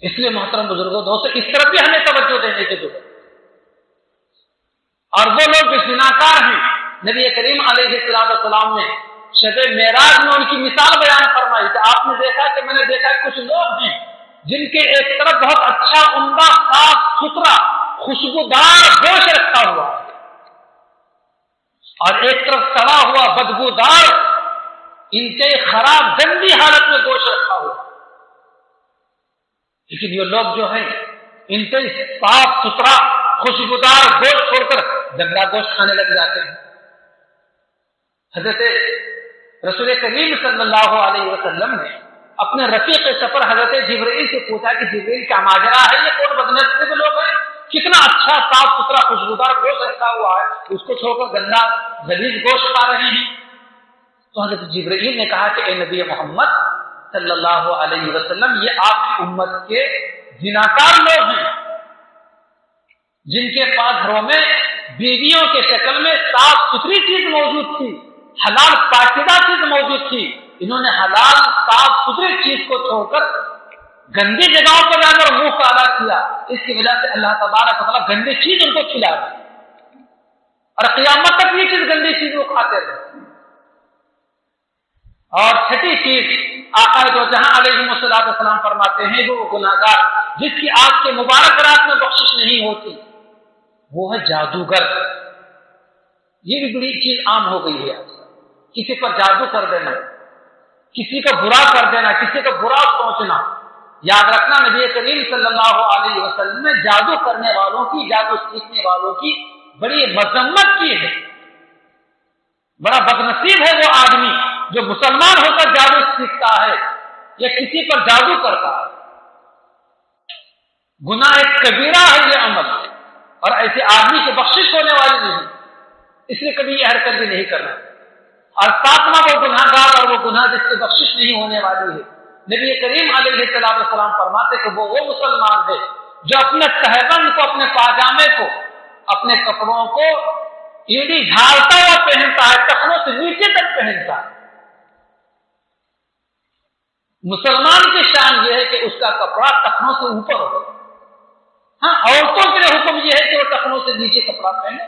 اس لیے محترم بزرگوں، دوستوں، اس طرف بھی ہمیں توجہ دینے کی ضرورت ہے۔ اور وہ لوگ جو زناکار ہیں، نبی کریم علیہ السلام نے شب معراج میں ان کی مثال بیان فرمائی کہ آپ نے دیکھا کہ میں نے دیکھا کچھ لوگ ہیں جن کے ایک طرف بہت اچھا عمدہ صاف ستھرا خوشبودار گوشت رکھا ہوا ہے، اور ایک طرف سڑا ہوا بدبودار انتہائی خراب گندی حالت میں گوشت رکھا ہوا ہے۔ لیکن یہ لوگ جو ہیں انتہائی صاف ستھرا خوشبودار گوشت چھوڑ کر گندا گوشت کھانے لگ جاتے ہیں۔ حضرت رسول کریم صلی اللہ علیہ وسلم نے اپنے رفیق سفر حضرت جبرائیل سے پوچھا کہ جبرائیل کیا ماجرا ہے، یہ کون بدنصیب لوگ ہیں، کتنا اچھا صاف ستھرا خوشبودار گوشت رکھا ہوا ہے، اس کو چھوڑ کر گندا غلیظ گوشت کھا رہے ہیں۔ تو حضرت جبرائیل نے کہا کہ اے نبی محمد صلی اللہ علیہ وسلم، یہ آپ کی امت کے زناکار لوگ ہیں جن کے پاس گھروں میں بیویوں کے شکل میں صاف ستھری چیز موجود تھی، حلال پاکیزہ چیز موجود تھی، انہوں نے حلال صاف ستھری چیز کو چھوڑ کر گندی جگہوں پر جا کر منہ کالا کیا، اس کی وجہ سے اللہ تبارک و تعالیٰ گندی چیز ان کو کھلا دی، اور قیامت تک یہ چیز گندی چیز وہ کھاتے رہے۔ اور چھٹی چیز آقا دو جہاں علیہ السلام فرماتے ہیں جو گناہگار جس کی آج کے مبارک رات میں بخشش نہیں ہوتی، وہ ہے جادوگر۔ یہ بھی بڑی چیز عام ہو گئی ہے، کسی پر جادو کر دینا، کسی کا برا کر دینا، کسی کا برا سوچنا۔ یاد رکھنا نبی کریم صلی اللہ علیہ وسلم نے جادو کرنے والوں کی، جادو سیکھنے والوں کی بڑی مذمت کی ہے۔ بڑا بدنصیب ہے وہ آدمی جو مسلمان ہو کر جادو سیکھتا ہے یا کسی پر جادو کرتا ہے۔ گناہ ایک کبیرہ ہے یہ عمل، اور ایسے آدمی کی بخشش ہونے والی نہیں، اس لیے کبھی یہ حرکت بھی نہیں کرنا۔ اور ساتواں وہ گناہگار اور وہ گناہ جس کی بخشش نہیں ہونے والی ہے، نبی کریم علیہ السلام فرماتے کہ وہ مسلمان ہے جو اپنے تہبند کو، اپنے پاجامے کو، اپنے کپڑوں کو ایڑی جھاڑتا ہوا پہنتا ہے، ٹخنوں سے نیچے تک پہنتا ہے۔ مسلمان کی شان یہ ہے کہ اس کا کپڑا ٹخنوں سے اوپر ہو۔ ہاں، عورتوں کے لیے حکم یہ ہے کہ وہ ٹخنوں سے نیچے کپڑا پہنے،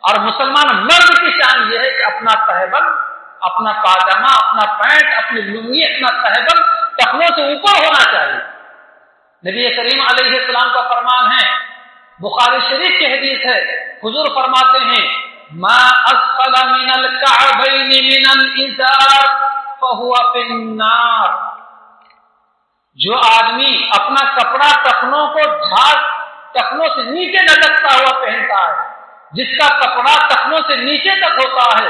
اور مسلمان مرد کی شان یہ ہے کہ اپنا تہبند، اپنا پاجامہ، اپنا پینٹ، اپنی لنگی، اپنا تہبند ٹخنوں سے اوپر ہونا چاہیے۔ نبی کریم علیہ السلام کا فرمان ہے، بخاری شریف کی حدیث ہے، حضور فرماتے ہیں ما اسفل من الكعبین من الازار فهو في النار۔ جو آدمی اپنا کپڑا ٹخنوں کو ٹخنوں سے نیچے لٹکتا ہوا پہنتا ہے، جس کا کپڑا ٹخنوں سے نیچے تک ہوتا ہے،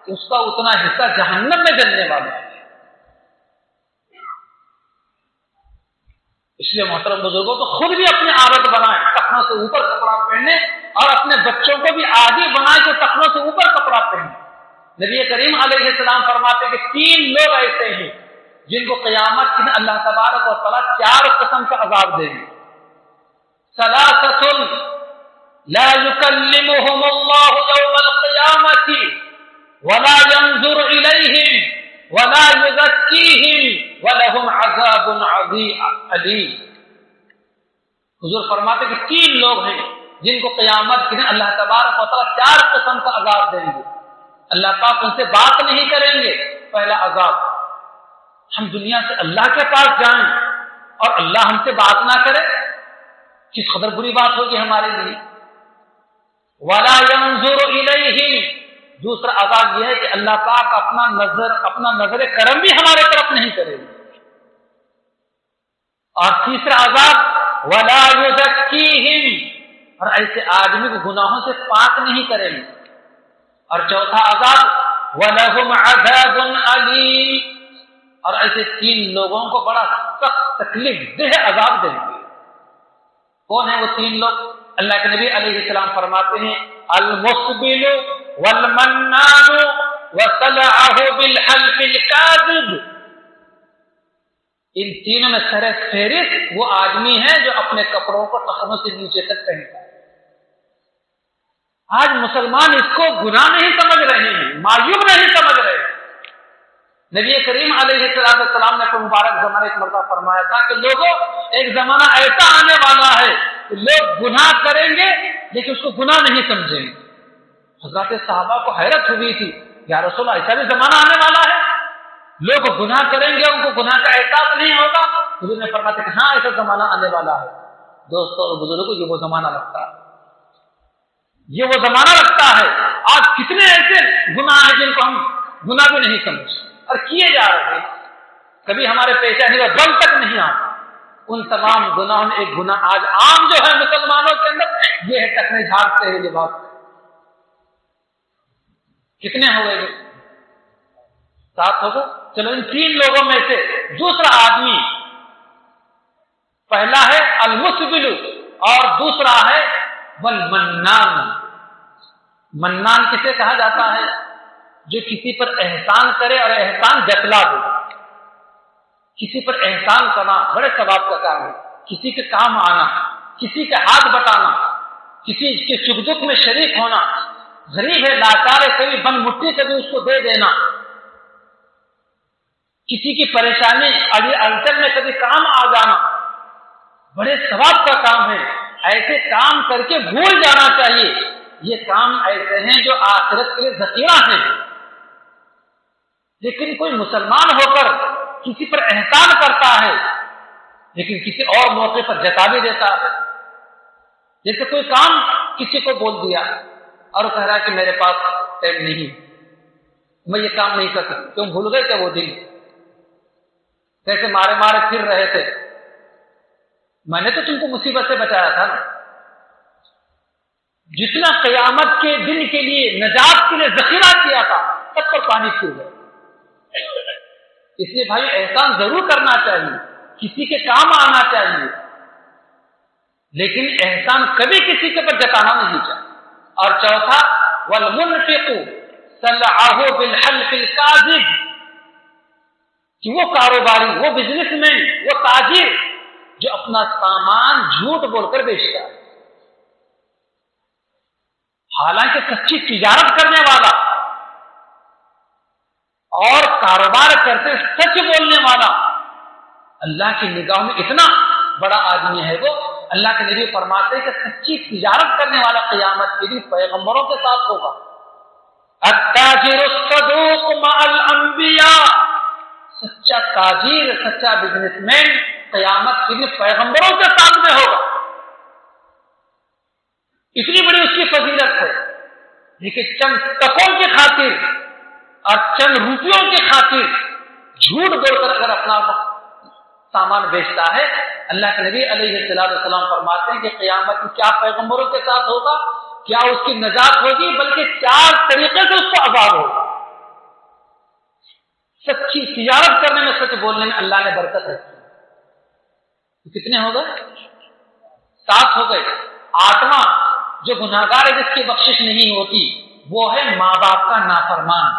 اس کا اتنا حصہ جہنم میں جلنے والا ہے۔ اس لیے محترم بزرگوں کو خود بھی اپنی عادت بنائیں ٹخنوں سے اوپر کپڑا پہننے، اور اپنے بچوں کو بھی عادی بنائیں کہ ٹخنوں سے اوپر کپڑا پہنے۔ نبی کریم علیہ السلام فرماتے ہیں کہ 3 لوگ ایسے ہیں جن کو قیامت کے دن اللہ تبارک و تعالیٰ 4 قسم کا عذاب دیں گے۔ ثلاثة لا يكلمهم الله يوم القيامة ولا ينظر إليهم ولا يزكيهم ولهم عذاب عليم۔ حضور فرماتے کہ 3 لوگ ہیں جن کو قیامت کے دن اللہ تبارک و تعالیٰ 4 قسم کا عذاب دیں گے۔ اللہ پاک ان سے بات نہیں کریں گے۔ پہلا عذاب، ہم دنیا سے اللہ کے پاس جائیں اور اللہ ہم سے بات نہ کرے، کس قدر بری بات ہوگی ہمارے لیے۔ وَلَا يَنظُرُ إِلَيْهِمْ، دوسرا عذاب یہ ہے کہ اللہ پاک اپنا نظر کرم بھی ہمارے طرف نہیں کرے گا۔ اور تیسرا عذاب وَلَا يُزَكِّيهِمْ، اور ایسے آدمی کو گناہوں سے پاک نہیں کرے گا۔ اور چوتھا عذاب وَلَهُمْ عَذَابٌ أَلِيمٌ، اور ایسے 3 لوگوں کو بڑا سخت تکلیف دہ عذاب دیں گے۔ کون ہیں وہ 3 لوگ؟ اللہ کے نبی علیہ السلام فرماتے ہیں المسبل والمنان وصلعه بالحلف الكاذب۔ ان تینوں میں سر فہرست وہ آدمی ہے جو اپنے کپڑوں کو ٹخنوں سے نیچے تک پہنتا ہے۔ آج مسلمان اس کو گناہ نہیں سمجھ رہے ہیں، معیوب نہیں سمجھ رہے ہیں۔ نبی کریم علیہ السلام نے اپنے مبارک زمانے ایک مرتبہ فرمایا تھا کہ لوگوں، ایک زمانہ ایسا آنے والا ہے کہ لوگ گناہ کریں گے لیکن اس کو گناہ نہیں سمجھیں گے۔ حضرات صحابہ کو حیرت ہوئی تھی، یا رسول اللہ ایسا بھی زمانہ آنے والا ہے، لوگ گناہ کریں گے ان کو گناہ کا احساس نہیں ہوگا؟ حضور نے فرمایا کہ ہاں ایسا زمانہ آنے والا ہے۔ دوستوں اور بزرگوں، یہ وہ زمانہ لگتا ہے، یہ وہ زمانہ لگتا ہے۔ آج کتنے ایسے گناہ ہیں جن کو ہم گناہ بھی نہیں سمجھ اور کیے جا رہے ہیں، کبھی ہمارے پیشہ نہیں بل تک نہیں آتا۔ ان تمام گناہوں میں ایک گناہ آج عام جو ہے مسلمانوں کے اندر، یہ ہے ٹکنے جھاڑتے ہیں لباس۔ کتنے ہو گئے؟ 7 ہو گئے۔ چلو ان 3 لوگوں میں سے دوسرا آدمی، پہلا ہے المسبل اور دوسرا ہے والمنان۔ منان کسے کہا جاتا ہے؟ جو کسی پر احسان کرے اور احسان جتلا دے۔ کسی پر احسان کرنا بڑے ثواب کا کام ہے، کسی کے کام آنا، کسی کے ہاتھ بٹانا، کسی کے سکھ دکھ میں شریک ہونا، غریب ہے لاچار ہے کبھی بن مٹی کبھی اس کو دے دینا، کسی کی پریشانی اڑچن میں کبھی کام آ جانا، بڑے ثواب کا کام ہے۔ ایسے کام کر کے بھول جانا چاہیے۔ یہ کام ایسے ہیں جو آخرت کے لیے ذخیرہ ہیں۔ لیکن کوئی مسلمان ہو کر کسی پر احسان کرتا ہے لیکن کسی اور موقع پر جتا بھی دیتا ہے۔ جیسے کوئی کام کسی کو بول دیا اور وہ کہہ رہا ہے کہ میرے پاس ٹائم نہیں، میں یہ کام نہیں کر سکتا، تم بھول گئے کہ وہ دن کیسے مارے مارے پھر رہے تھے، میں نے تو تم کو مصیبت سے بچایا تھا نا۔ جتنا قیامت کے دن کے لیے نجات کے لیے ذخیرہ کیا تھا سب پر پانی پھر گئے۔ اس لیے بھائی احسان ضرور کرنا چاہیے، کسی کے کام آنا چاہیے، لیکن احسان کبھی کسی کے پر جتانا نہیں چاہیے۔ اور چوتھا والمنفق صلعه بالحلف الكاذب، کہ وہ کاروباری، وہ بزنس مین، وہ تاجر جو اپنا سامان جھوٹ بول کر بیچتا ہے، حالانکہ سچی تجارت کرنے والا اور کاروبار کرتے سچ بولنے والا اللہ کی نگاہ میں اتنا بڑا آدمی ہے وہ۔ اللہ کے نبی فرماتے ہیں کہ سچی تجارت کرنے والا قیامت کے دن پیغمبروں کے ساتھ ہوگا۔ التاجر الصدوق مع الانبیاء، سچا تاجر، سچا بزنس مین قیامت کے لیے پیغمبروں کے سامنے ہوگا. اتنی بڑی اس کی فضیلت ہے. لیکن چند ٹکوں کی خاطر اور چند روپیوں کی خاطر جھوٹ بول کر اگر اپنا سامان بیچتا ہے، اللہ کے نبی علیہ السلام فرماتے ہیں کہ قیامت میں کیا پیغمبروں کے ساتھ ہوگا، کیا اس کی نجات ہوگی، بلکہ 4 طریقے سے اس کو عذاب ہوگا. سچی تجارت کرنے میں، سچ بولنے میں اللہ نے برکت رکھی. کتنے ہو گئے؟ 7 ہو گئے. 8واں جو گناہگار ہے جس کی بخشش نہیں ہوتی وہ ہے ماں باپ کا نافرمان،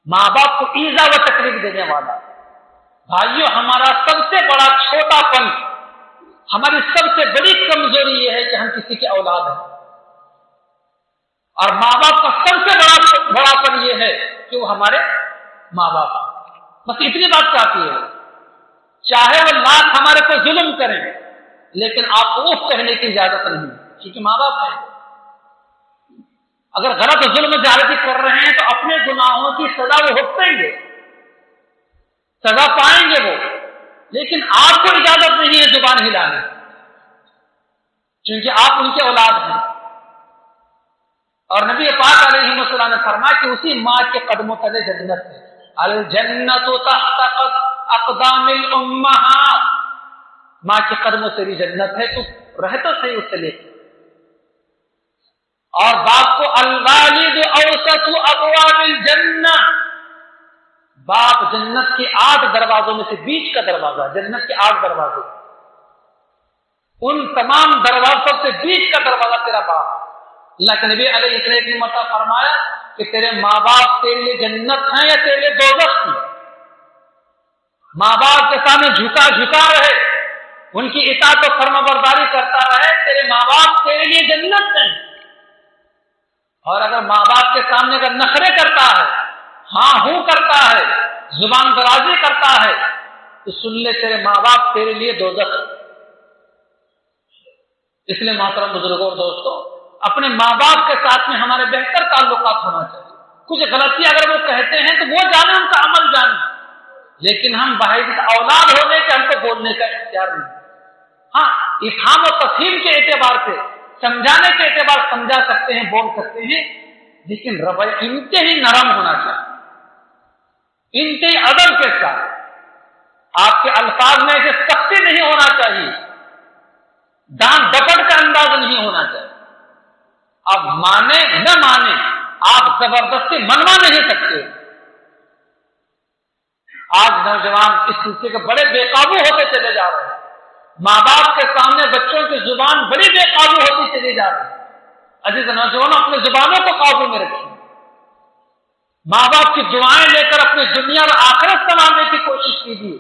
ماں باپ کو ایذا و تکلیف دینے والا. بھائیوں، ہمارا سب سے بڑا چھوٹا پن، ہماری سب سے بڑی کمزوری یہ ہے کہ ہم کسی کے اولاد ہیں. اور ماں باپ کا سب سے بڑا پن یہ ہے کہ وہ ہمارے ماں باپ. بس اتنی بات کافی ہے. چاہے وہ لاکھ ہمارے پہ ظلم کریں لیکن آپ کو اف کہنے کی اجازت نہیں، کیونکہ ماں باپ ہیں. اگر غلط ظلم زیادتی کر رہے ہیں تو اپنے گناہوں کی سزا وہ بھگتیں گے، سزا پائیں گے وہ، لیکن آپ کو اجازت نہیں ہے زبان ہلانے، کیونکہ آپ ان کے اولاد ہیں. اور نبی پاک علیہ السلام نے فرمایا کہ اسی ماں کے قدموں تلے جنت ہے. الجنت تحت اقدام الامہات، ماں کے قدموں سے بھی جنت ہے. تو رہ تو صحیح اس سے لے. اور باپ کو الوالد اوسط ابواب الجنہ، باپ جنت کے 8 دروازوں میں سے بیچ کا دروازہ، جنت کے 8 دروازے، ان تمام دروازوں سے بیچ کا دروازہ تیرا باپ. اللہ کے نبی علیہ السلام نے مرتبہ فرمایا کہ تیرے ماں باپ تیرے لیے جنت ہیں یا تیرے لیے دوزخ ہیں. ماں باپ کے سامنے جھکا رہے، ان کی اطاعت و فرما برداری کرتا رہے، تیرے ماں باپ تیرے لیے جنت ہیں. اور اگر ماں باپ کے سامنے اگر نخرے کرتا ہے، ہاں ہوں کرتا ہے، زبان درازی کرتا ہے، تو سن لے تیرے ماں باپ تیرے لیے دوزخ. اس لیے محترم بزرگوں اور دوستوں، اپنے ماں باپ کے ساتھ میں ہمارے بہتر تعلقات ہونا چاہیے. کچھ غلطی اگر وہ کہتے ہیں تو وہ جانے، ان کا عمل جانے، لیکن ہم باحث اولاد ہونے کے ہم کو بولنے کا اختیار نہیں. ہاں، افہام و تفہیم کے اعتبار سے، سمجھانے کے اعتبار سمجھا سکتے ہیں، بول سکتے ہیں، لیکن رویہ انتہائی نرم ہونا چاہیے، انتہائی ادب کے ساتھ. آپ کے الفاظ میں ایسے سختی نہیں ہونا چاہیے، دانت ڈپٹ کا انداز نہیں ہونا چاہیے. آپ مانے نہ مانے، آپ زبردستی منوا نہیں سکتے. آج نوجوان اس سلسلے کے بڑے بے قابو ہوتے چلے جا رہے ہیں. ماں باپ کے سامنے بچوں کی زبان بڑی بے قابو ہوتی چلی جا رہی ہے. عزیز نوجوانوں، اپنے زبانوں کو قابو میں رکھیں. ماں باپ کی دعائیں لے کر اپنی دنیا اور آخرت سنوارنے کی کوشش کیجیے.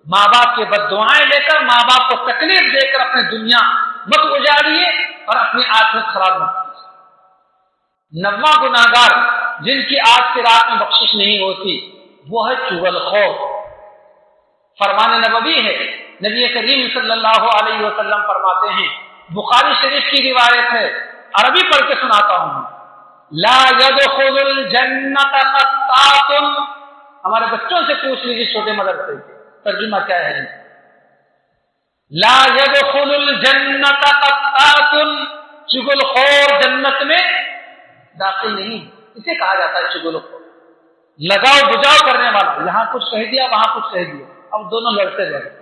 ماں باپ کی بد دعائیں لے کر، ماں باپ کو تکلیف دے کر اپنی دنیا مت اجاڑیے اور اپنی آخرت خراب مت کیجیے. 9واں گناہگار جن کی آج سے رات میں بخشش نہیں ہوتی وہ ہے چغل خور. فرمان نبوی ہے، نبی کریم صلی اللہ علیہ وسلم فرماتے ہیں، بخاری شریف کی روایت ہے، عربی پڑھ کے سناتا ہوں. لا يدخل الجنت قطاط. ہمارے بچوں سے پوچھ لیجیے چھوٹے مدرسے ترجمہ کیا ہے. لا يدخل الجنت قطاط، چغل خور جنت میں داخل نہیں. اسے کہا جاتا ہے چغل خور، لگاؤ بجاؤ کرنے والا. یہاں کچھ کہہ دیا، وہاں کچھ کہہ دیا، اب دونوں لڑتے رہے.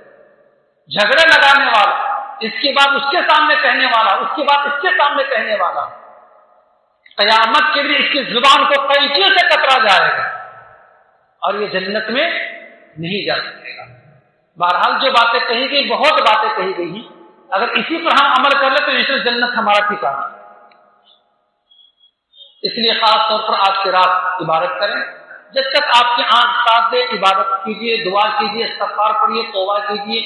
جھگڑے لگانے والا، اس کے بعد اس کے سامنے کہنے والا، اس کے بعد اس کے سامنے کہنے والا. قیامت کے لیے اس کی زبان کو قینچی سے کترا جائے گا اور یہ جنت میں نہیں جا سکے گا. بہرحال جو باتیں کہی گئی، بہت باتیں کہی گئی ہیں، اگر اسی پر ہم عمل کر لیں تو اس جنت ہمارا ٹھکانا. اس لیے خاص طور پر آج کی رات عبادت کریں. جب تک آپ کی آنکھ ساتھ دے عبادت کیجیے، دعا کیجیے، استغفار پڑھیے، توبہ کیجیے.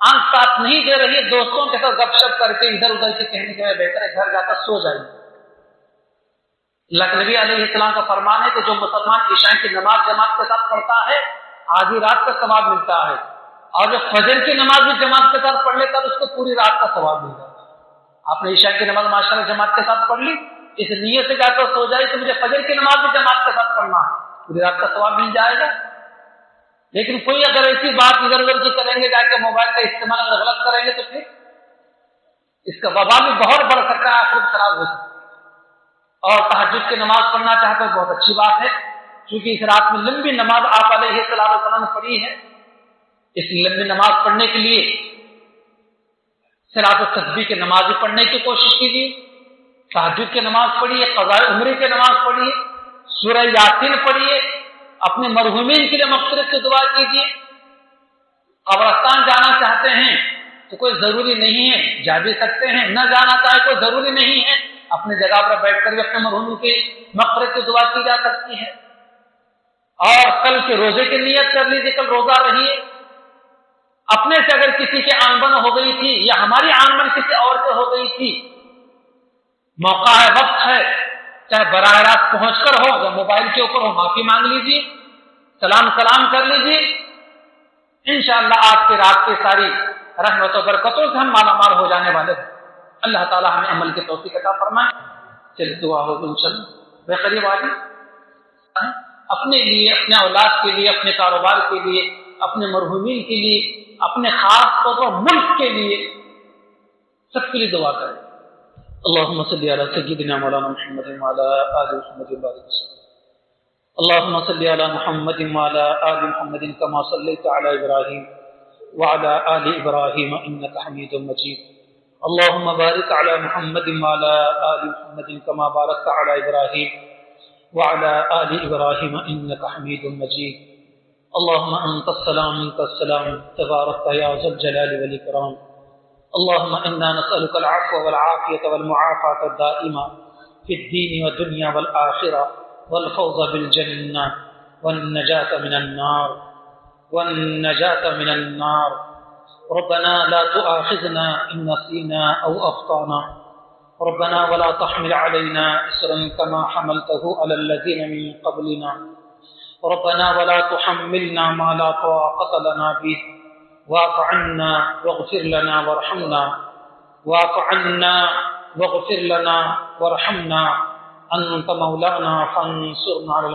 آنکھ ساتھ نہیں دے رہی ہے، دوستوں کے ساتھ گپ شپ کر کے ادھر ادھر کے کہنے کے بہتر ہے گھر جا کر سو جائیے. اللہ کے نبی علیہ السلام کا فرمان ہے کہ جو مسلمان عشاء کی نماز جماعت کے ساتھ پڑھتا ہے آدھی رات کا ثواب ملتا ہے، اور جو فجر کی نماز بھی جماعت کے ساتھ پڑھ لیتا ہے اس کو پوری رات کا ثواب مل جاتا ہے. آپ نے عشاء کی نماز ماشاءاللہ جماعت کے ساتھ پڑھ لی، اس نیت سے جا کر سو جائے کہ مجھے فجر کی نماز بھی جماعت کے ساتھ پڑھنا ہے، پوری رات کا ثواب مل جائے گا۔ لیکن کوئی اگر ایسی بات ادھر ادھر کی کریں گے، جا کے موبائل کا استعمال اگر غلط کریں گے تو پھر اس کا وبال بھی بہت بڑھ سکتا ہے، آخرت خراب ہو سکتی ہے۔ اور تہجد کی نماز پڑھنا چاہتے ہیں، بہت اچھی بات ہے، کیونکہ اس رات میں لمبی نماز آپ علیہ الصلوۃ والسلام نے پڑھی ہے۔ اس لمبی نماز پڑھنے کے لیے صلاۃ التسبیح کی نماز بھی پڑھنے کی کوشش کیجیے، تہجد کی نماز پڑھیے، قضاء عمرے کی نماز پڑھیے، سورہ یاسین پڑھیے، اپنے مرحومین کے لیے مغفرت کی دعا کیجیے۔ قبرستان جانا چاہتے ہیں تو کوئی ضروری نہیں ہے، جا بھی سکتے ہیں، نہ جانا چاہے کوئی ضروری نہیں ہے، اپنی جگہ پر بیٹھ کر بھی اپنے مرحومین کی مغفرت کی دعا کی جا سکتی ہے۔ اور کل کے روزے کی نیت کر لیجیے، کل روزہ رہیے۔ اپنے سے اگر کسی کے آنبن ہو گئی تھی یا ہماری آنبن کسی اور سے ہو گئی تھی، موقع ہے، وقت ہے، چاہے براہ راست پہنچ کر ہو یا موبائل کے اوپر ہو، معافی مانگ لیجیے، سلام کر لیجیے۔ انشاءاللہ آج کی رات کی ساری رحمت و برکتوں سے ہم مالا مال ہو جانے والے ہیں۔ اللہ تعالی ہمیں عمل کی توفیق عطا فرمائے۔ چلیے دعا ہو انشاءاللہ بے قریب آجی، اپنے لیے، اپنے اولاد کے لیے، اپنے کاروبار کے لیے، اپنے مرحومین کے لیے، اپنے خاص طور پر ملک کے لیے، سب کے لیے دعا کریں۔ اللهم صل على سيدنا مولانا محمد وعلى آل محمد وبارك وسلم۔ اللهم صل على محمد وعلى آل محمد كما صليت على إبراهيم وعلى آل إبراهيم إنك حميد مجيد۔ اللهم بارك على محمد وعلى آل محمد كما باركت على إبراهيم وعلى آل إبراهيم إنك حميد مجيد۔ اللهم أنت السلام منك السلام تبارك يا ذا الجلال والإكرام۔ اللهم إنا نسألك العفو والعافية والمعافاة الدائمة في الدين والدنيا والآخرة، والفوز بالجنة والنجاة من النار ربنا لا تؤاخذنا إن نسينا أو أخطأنا، ربنا ولا تحمل علينا إصرا كما حملته على الذين من قبلنا، ربنا ولا تحملنا ما لا طاقة لنا به، واعف عنا واغفر لنا وارحمنا، واعف عنا واغفر لنا وارحمنا، أنت مولانا فانصرنا على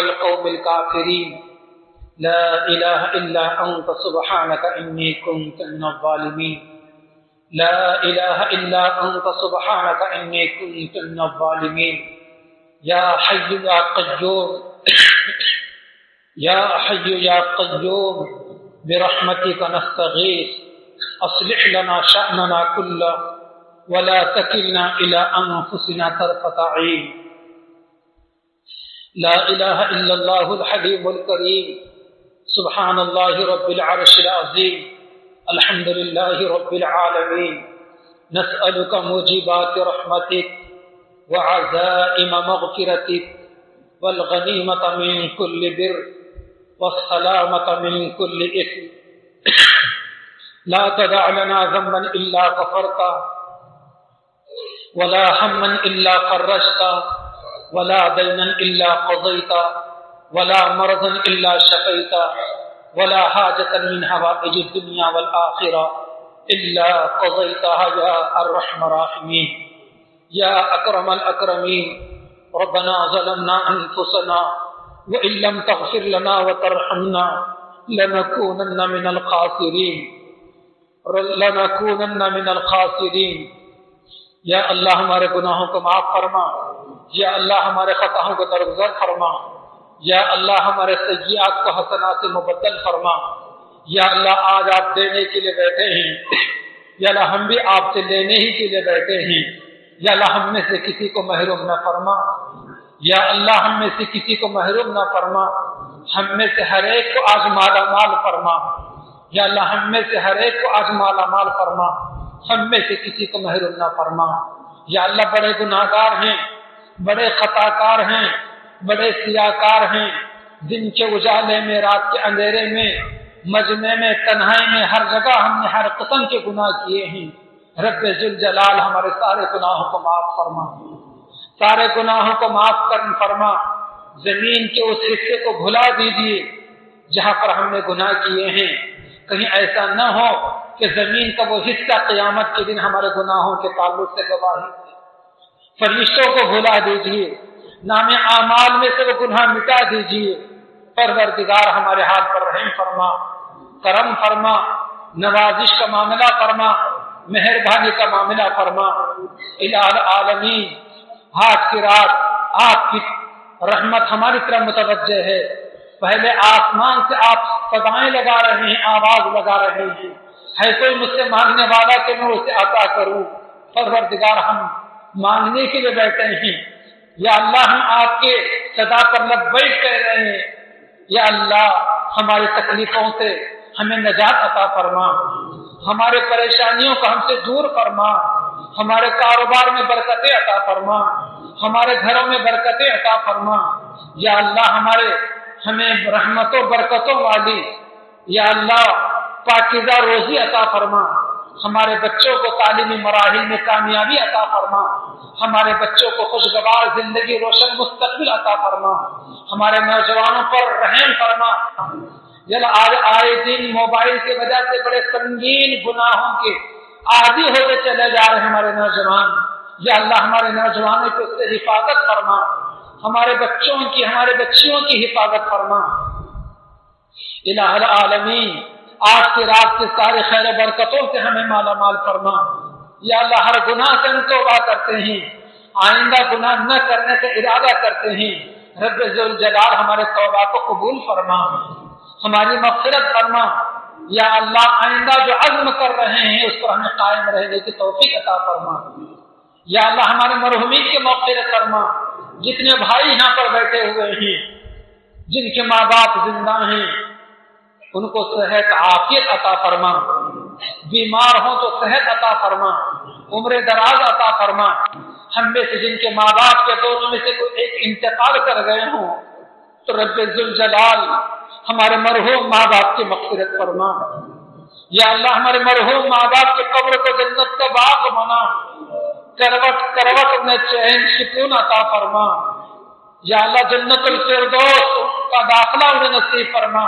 القوم الكافرين، لا إله إلا أنت سبحانك إني كنت من الظالمين، لا إله إلا أنت سبحانك إني كنت من الظالمين، يا حي يا قيوم يا حي يا قيوم برحمتك نستغيث، أصلح لنا شأننا كله ولا تكلنا إلى أنفسنا طرفة عين، لا إله إلا الله الحليم الكريم، سبحان الله رب العرش العظيم، الحمد لله رب العالمين، نسألك موجبات رحمتك وعزائم مغفرتك والغنيمة من كل بر والسلامة من كل إثم، لا تدع لنا ذنبا إلا غفرته، ولا هما إلا فرجته، ولا دينا إلا قضيته، ولا مرضا إلا شفيته، ولا حاجة من حوائج الدنيا والآخرة إلا قضيتها يا أرحم الراحمين، يا أكرم الأكرمين۔ ربنا ظلمنا أنفسنا وإن لم تغفر لنا وترحمنا لنكونن من الخاسرين۔ یا اللہ ہمارے گناہوں کو معاف فرما، یا اللہ ہمارے خطاؤں کو درگزر فرما، یا اللہ ہمارے سیئات کو حسنات سے مبدل فرما۔ یا اللہ آج آپ دینے کے لیے بیٹھے ہیں، یا اللہ ہم بھی آپ سے لینے ہی کے لیے بیٹھے ہیں، یا اللہ ہم میں سے کسی کو محروم نہ فرما، یا اللہ ہم میں سے کسی کو محروم نہ فرما، ہم میں سے ہر ایک کو آج مالا مال فرما، یا اللہ ہم میں سے ہر ایک کو آج مالا مال فرما، ہم میں سے کسی کو محروم نہ فرما۔ یا اللہ بڑے گناہگار ہیں، بڑے خطاکار ہیں، بڑے سیاکار ہیں، دن کے اجالے میں، رات کے اندھیرے میں، مجمع میں، تنہائی میں، ہر جگہ ہم نے ہر قسم کے گناہ کیے ہیں۔ رب ذوالجلال ہمارے سارے گناہوں کو معاف فرما، سارے گناہوں کو معاف فرما۔ زمین کے اس حصے کو بھلا دیجیے جہاں پر ہم نے گناہ کیے ہیں، کہیں ایسا نہ ہو کہ زمین کا وہ حصہ قیامت کے دن ہمارے گناہوں کے تعلق سے گواہی دے، فرشتوں کو بھلا دیجیے، نام اعمال میں سے وہ گناہ مٹا دیجیے۔ پروردگار ہمارے حال پر رحم فرما، کرم فرما، نوازش کا معاملہ فرما، مہربانی کا معاملہ فرما۔ الہ العالمین، آج کی رات آپ کی رحمت ہماری طرف متوجہ ہے۔ پہلے آسمان سے آپ صدائیں لگا رہے ہیں، آواز لگا رہے ہیں، ہے کوئی مجھ سے مانگنے والا کہ میں اسے عطا کروں۔ پروردگار ہم مانگنے کے لیے بیٹھے ہیں، یا اللہ ہم آپ کے صدا پر لبیک کہہ رہے ہیں۔ یا اللہ ہماری تکلیفوں سے ہمیں نجات عطا فرما، ہمارے پریشانیوں کو ہم سے دور فرما، ہمارے کاروبار میں برکتیں عطا فرما، ہمارے گھروں میں برکتیں عطا فرما۔ یا اللہ ہمیں رحمتوں برکتوں والی، یا اللہ پاکیزہ روزی عطا فرما، ہمارے بچوں کو تعلیمی مراحل میں کامیابی عطا فرما، ہمارے بچوں کو خوشگوار زندگی، روشن مستقبل عطا فرما، ہمارے نوجوانوں پر رحم فرما۔ آج آئے دن موبائل کی وجہ سے بڑے سنگین گناہوں کے عادی ہوتے چلے جا رہے ہیں ہمارے نوجوان۔ یا اللہ ہمارے نوجوانوں کو اس سے حفاظت فرما، ہمارے بچوں کی، ہمارے بچیوں کی حفاظت فرما۔ الہ العالمین، آج کی رات کی ساری خیر و برکتوں سے ہمیں مالا مال فرما۔ یا اللہ ہر گناہ سے ہم توبہ کرتے ہیں، آئندہ گناہ نہ کرنے کا ارادہ کرتے ہیں۔ رب ذوالجلال ہمارے توبہ کو قبول فرما، ہماری مغفرت فرما۔ یا اللہ آئندہ جو عزم کر رہے ہیں اس پر ہمیں قائم رہنے کی توفیق عطا فرما۔ یا اللہ ہمارے مرحومین کی مغفرت فرما، جتنے بھائی یہاں پر بیٹھے ہوئے ہیں، جن کے ماں باپ زندہ ہیں، ان کو صحت عافیت عطا فرما، بیمار ہوں تو صحت عطا فرما، عمر دراز عطا فرما۔ ہم میں سے جن کے ماں باپ کے دونوں میں سے کوئی ایک انتقال کر گئے ہوں تو رب ذوالجلال ہمارے مرحوم ماں باپ کی مغفرت فرما۔ یا اللہ ہمارے مرحوم ماں باپ کے قبر کو جنت کا باغ بنا، کروٹ کروٹ میں چین سکون عطا فرما۔ یا اللہ جنت الفردوس کا داخلہ انہیں نصیب فرما۔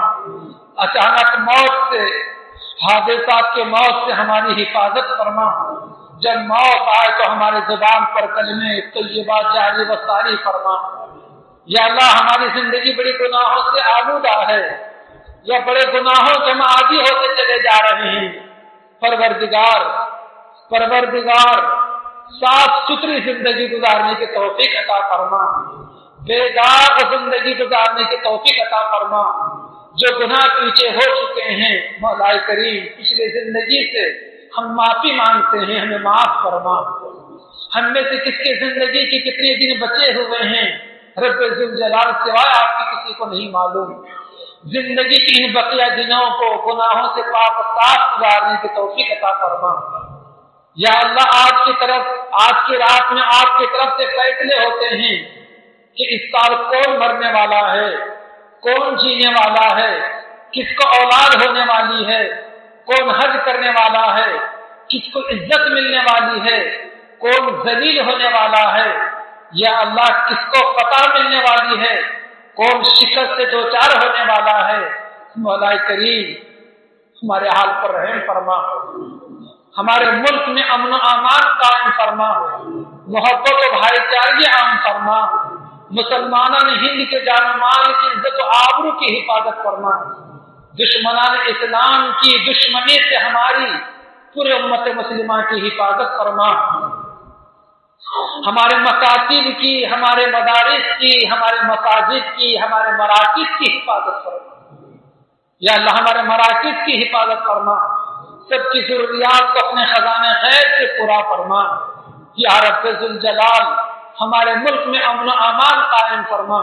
اچانک موت سے، حادثات کے موت سے ہماری حفاظت فرما۔ جب موت آئے تو ہماری زبان پر کلمے طیبات جاری و ساری فرما۔ یا اللہ ہماری زندگی بڑی گناہوں سے آلودہ ہے، یا بڑے گناہوں سے ہم عادی ہوتے چلے جا رہے ہیں۔ پروردگار صاف ستھری زندگی گزارنے کی توفیق عطا فرما، بے داغ زندگی گزارنے کی توفیق عطا فرما۔ جو گناہ پیچھے ہو چکے ہیں مولا کریم، پچھلی زندگی سے ہم معافی مانگتے ہیں، ہمیں معاف فرما۔ ہم میں سے کس کی زندگی کی کتنے دن بچے ہوئے ہیں رب ذوالجلال سوائے آپ کی کسی کو نہیں معلوم۔ زندگی کی ان بقیہ دنوں کو گناہوں سے پاک صاف گزارنے کی توفیق عطا فرما۔ یا اللہ آج کی رات میں آپ کی طرف سے فیصلے ہوتے ہیں کہ اس سال کون مرنے والا ہے، کون جینے والا ہے، کس کو اولاد ہونے والی ہے، کون حج کرنے والا ہے، کس کو عزت ملنے والی ہے، کون ذلیل ہونے والا ہے۔ یا اللہ کس کو فتح ملنے والی ہے، کون شکست سے دوچار ہونے والا ہے۔ مولا کریم ہمارے حال پر رحم فرما، ہمارے ملک میں امن و امان قائم فرما، محبت و بھائی چارگی عام فرما، مسلمانان ہند کے جان و مال کی عزت و آبرو کی حفاظت فرما، دشمنان اسلام کی دشمنی سے ہماری پورے امت مسلمہ کی حفاظت فرما، ہمارے مکاتب کی، ہمارے مدارس کی، ہمارے مساجد کی، ہمارے مراکز کی حفاظت فرما۔ یا اللہ ہمارے مراکز کی حفاظت فرما، سب کی ضروریات کو اپنے خزانے خیر سے پورا فرما۔ یا رب ذوالجلال ہمارے ملک میں امن و امان قائم فرما،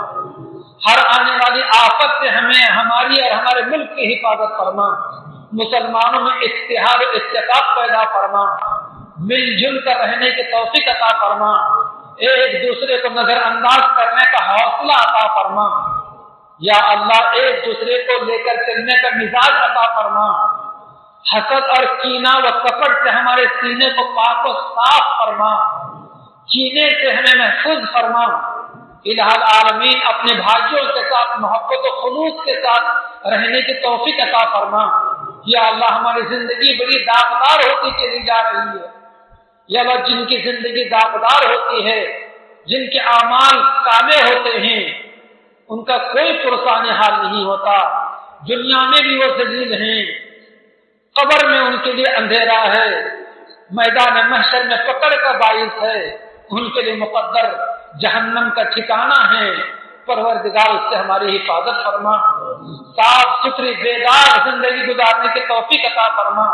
ہر آنے والی آفت سے ہمیں، ہماری اور ہمارے ملک کی حفاظت فرما، مسلمانوں میں اتحاد و اتفاق پیدا فرما، مل جل کر رہنے کی توفیق عطا فرما، ایک دوسرے کو نظر انداز کرنے کا حوصلہ عطا فرما۔ یا اللہ ایک دوسرے کو لے کر چلنے کا مزاج عطا فرما، حسد اور کینہ و کپٹ سے ہمارے سینے کو پاک و صاف فرما، کینے سے ہمیں محفوظ فرما۔ الہ العالمین اپنے بھائیوں کے ساتھ محبت و خلوص کے ساتھ رہنے کی توفیق عطا فرما۔ یا اللہ ہماری زندگی بڑی داغدار ہوتی چلی جا رہی ہے، یا اللہ جن کی زندگی داغدار ہوتی ہے، جن کے اعمال کالے ہوتے ہیں، ان کا کوئی پرسان حال نہیں ہوتا، دنیا میں بھی وہ ذلیل ہیں، قبر میں ان کے لیے اندھیرا ہے، میدان محشر میں پکڑ کا باعث ہے، ان کے لیے مقدر جہنم کا ٹھکانہ ہے۔ پروردگار اس سے ہماری حفاظت فرما، صاف ستھری بیدار زندگی گزارنے کی توفیق عطا فرما،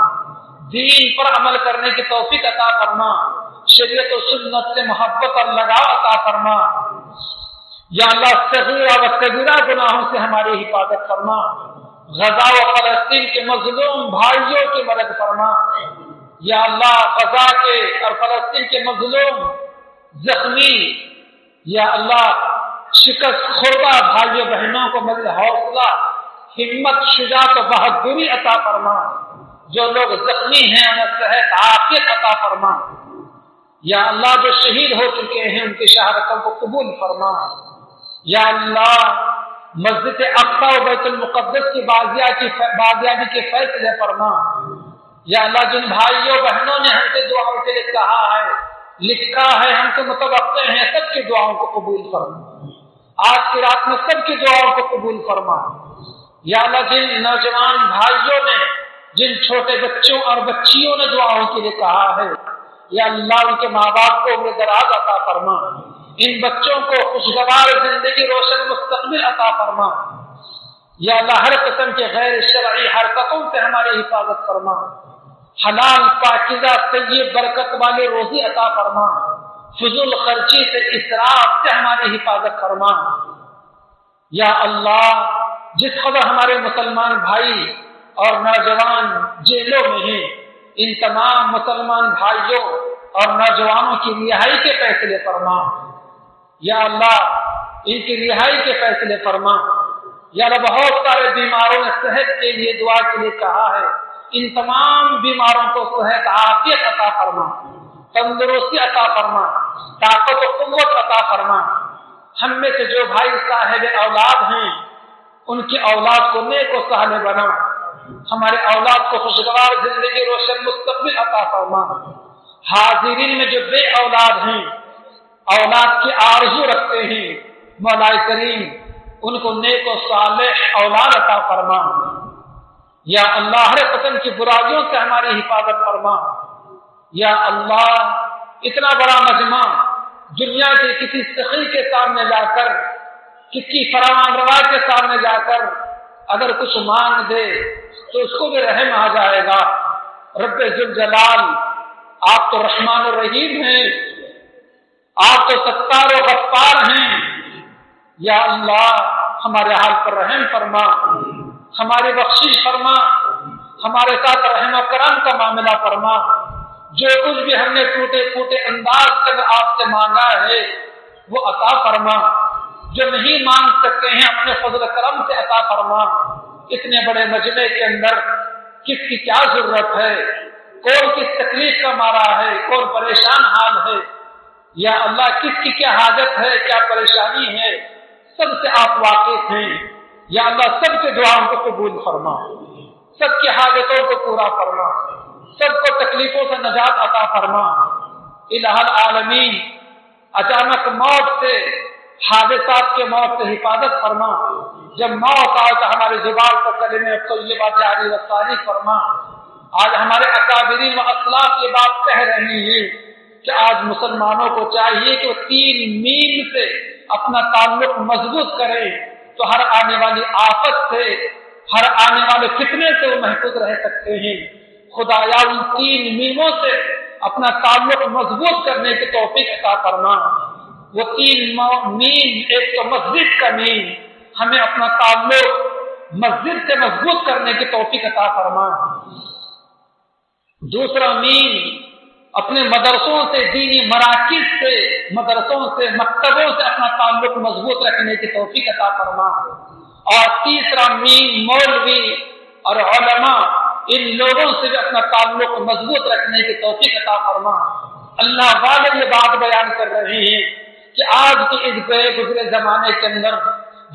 دین پر عمل کرنے کی توفیق عطا فرما، شریعت و سنت سے محبت اور لگاؤ عطا فرما۔ یا اللہ صغیرہ و کبیرہ گناہوں سے ہماری حفاظت فرما، غزہ و فلسطین کے مظلوم بھائیوں کی مدد فرما۔ یا اللہ غزہ کے اور فلسطین کے مظلوم زخمی، یا اللہ شکست خوردہ بھائیوں بہنوں کو مزید حوصلہ، ہمت، شجاعت و بہادری عطا فرما۔ جو لوگ زخمی ہیں انہیں صحت عافیت عطا فرما۔ یا اللہ جو شہید ہو چکے ہیں ان کی شہادتوں کو قبول فرما۔ یا اللہ مسجد اقصی و بیت المقدس کی بازیابی کے فیصلے فرما۔ یا اللہ جن بھائیوں بہنوں نے ہم سے دعاؤں کے لیے کہا ہے، لکھا ہے، ہم سے متوقع ہیں، سب کی دعاؤں کو قبول فرما۔ آج کی رات میں سب کی دعاؤں کو قبول فرما۔ یا اللہ جن نوجوان بھائیوں نے، جن چھوٹے بچوں اور بچیوں نے دعاؤں کے لیے کہا ہے، یا اللہ ان کے ماں باپ کو عمر دراز عطا فرما، ان بچوں کو خوشگوار زندگی، روشن مستقبل عطا فرما۔ یا اللہ ہر قسم کے غیر شرعی حرکتوں سے ہماری حفاظت فرما، حلال پاکیزہ طیب برکت والی روزی عطا فرما، فضول خرچی سے، اسراف سے ہماری حفاظت فرما۔ یا اللہ جس قدر ہمارے مسلمان بھائی اور نوجوان جیلوں میں ہیں، ان تمام مسلمان بھائیوں اور نوجوانوں کی رہائی کے فیصلے فرما۔ یا اللہ ان کی رہائی کے فیصلے فرما۔ یا اللہ بہت سارے بیماروں نے صحت کے لیے دعا کے لیے کہا ہے، ان تمام بیماروں کو صحت عافیت عطا فرما، تندرستی عطا فرما، طاقت و قوت عطا فرما۔ ہم میں سے جو بھائی صاحب اولاد ہیں ان کی اولاد کو نیک و صالح بنا، ہمارے اولاد کو خوشگوار زندگی، روشن مستقبل عطا فرما۔ حاضرین میں جو بے اولاد ہیں، اولاد کی آرزو رکھتے ہیں، مولا کریم ان کو نیک و صالح اولاد عطا فرما۔ یا اللہ ہر قسم کی برائیوں سے ہماری حفاظت فرما۔ یا اللہ اتنا بڑا مجمع دنیا کے کسی سخی کے سامنے جا کر، کسی فرمان روا کے سامنے جا کر اگر کچھ مانگ دے تو اس کو بھی رحم آ جائے گا۔ رب ذوالجلال آپ تو رحمان الرحیم ہیں، آپ تو ستار و غفار ہیں۔ یا اللہ ہمارے حال پر رحم فرما، ہماری بخشش فرما، ہمارے ساتھ رحم و کرم کا معاملہ فرما۔ جو کچھ بھی ہم نے ٹوٹے پھوٹے انداز سے آپ سے مانگا ہے وہ عطا فرما، جو نہیں مانگ سکتے ہیں اپنے فضل و کرم سے عطا فرما۔ اتنے بڑے مجمع کے اندر کس کی کیا ضرورت ہے، کون کس تکلیف کا مارا ہے، کون پریشان حال ہے، یا اللہ کس کی کیا حاجت ہے، کیا پریشانی ہے، سب سے آپ واقف ہیں۔ یا اللہ سب کے دعاؤں کو قبول فرما، سب کی حاجتوں کو پورا فرما، سب کو تکلیفوں سے نجات عطا فرما۔ الہ العالمین اچانک موت سے، حادثات کے موت سے حفاظت فرما۔ جب موت آئے تو ہماری زبان پر کلمہ طیبہ جاری و ساری فرما۔ آج ہمارے اکابرین و اسلاف یہ بات کہہ رہے ہیں کہ آج مسلمانوں کو چاہیے کہ وہ 3 میل سے اپنا تعلق مضبوط کریں تو ہر آنے والی آفت سے، ہر آنے والے فتنے سے وہ محفوظ رہ سکتے ہیں۔ خدایا ان 3 میلوں سے اپنا تعلق مضبوط کرنے کی توفیق عطا فرما۔ وہ 3 میل، ایک تو مسجد کا میل، ہمیں اپنا تعلق مسجد سے مضبوط کرنے کی توفیق عطا فرما۔ دوسرا میل اپنے مدرسوں سے، دینی مراکز سے، مدرسوں سے، مکتبوں سے اپنا تعلق مضبوط رکھنے کی توفیق عطا فرما۔ اور تیسرا میل مولوی اور علماء، ان لوگوں سے بھی اپنا تعلق مضبوط رکھنے کی توفیق عطا فرما۔ اللہ والے یہ بات بیان کر رہے ہیں کہ آج کے اس گئے گزرے زمانے کے اندر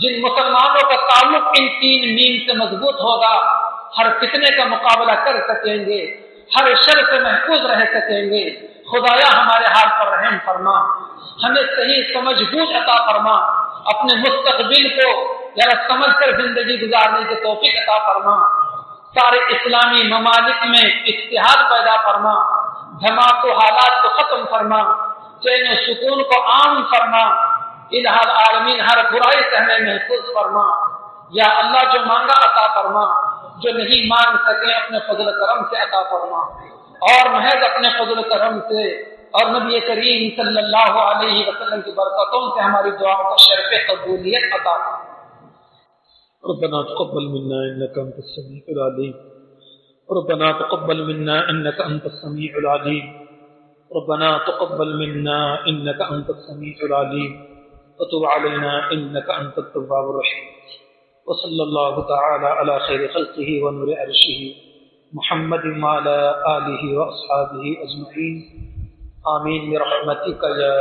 جن مسلمانوں کا تعلق ان 3 میل سے مضبوط ہوگا، ہر فتنے کا مقابلہ کر سکیں گے، ہر شر سے محفوظ رہ سکیں گے، خدایا ہمارے حال پر رحم فرما، ہمیں صحیح سمجھ بوجھ عطا فرما، اپنے مستقبل کو ذرا سمجھ کر زندگی گزارنے کی توفیق عطا فرما، سارے اسلامی ممالک میں اتحاد پیدا فرما، دھماک و حالات کو ختم فرما، چین و سکون کو عام فرما، الہ العالمین ہر برائی سے ہمیں محفوظ فرما، یا اللہ جو مانگا عطا فرما، جو نہیں مانگ سکے اپنے فضل کرم سے عطا فرما، اور محض اپنے فضل کرم سے اور نبی کریم صلی اللہ علیہ وسلم کی برکتوں سے ہماری دعاؤں کو شرف قبولیت عطا فرما۔ ربنا تقبل منا انك انت السميع العليم، ربنا تقبل منا انك انت السميع العليم، ربنا تقبل منا انك انت السميع العليم، وتب علينا انك انت التواب الرحيم، وصلى الله تعالى على خير خلقه ونور عرشه محمد وعلى آله واصحابه اجمعين، آمين برحمتك يا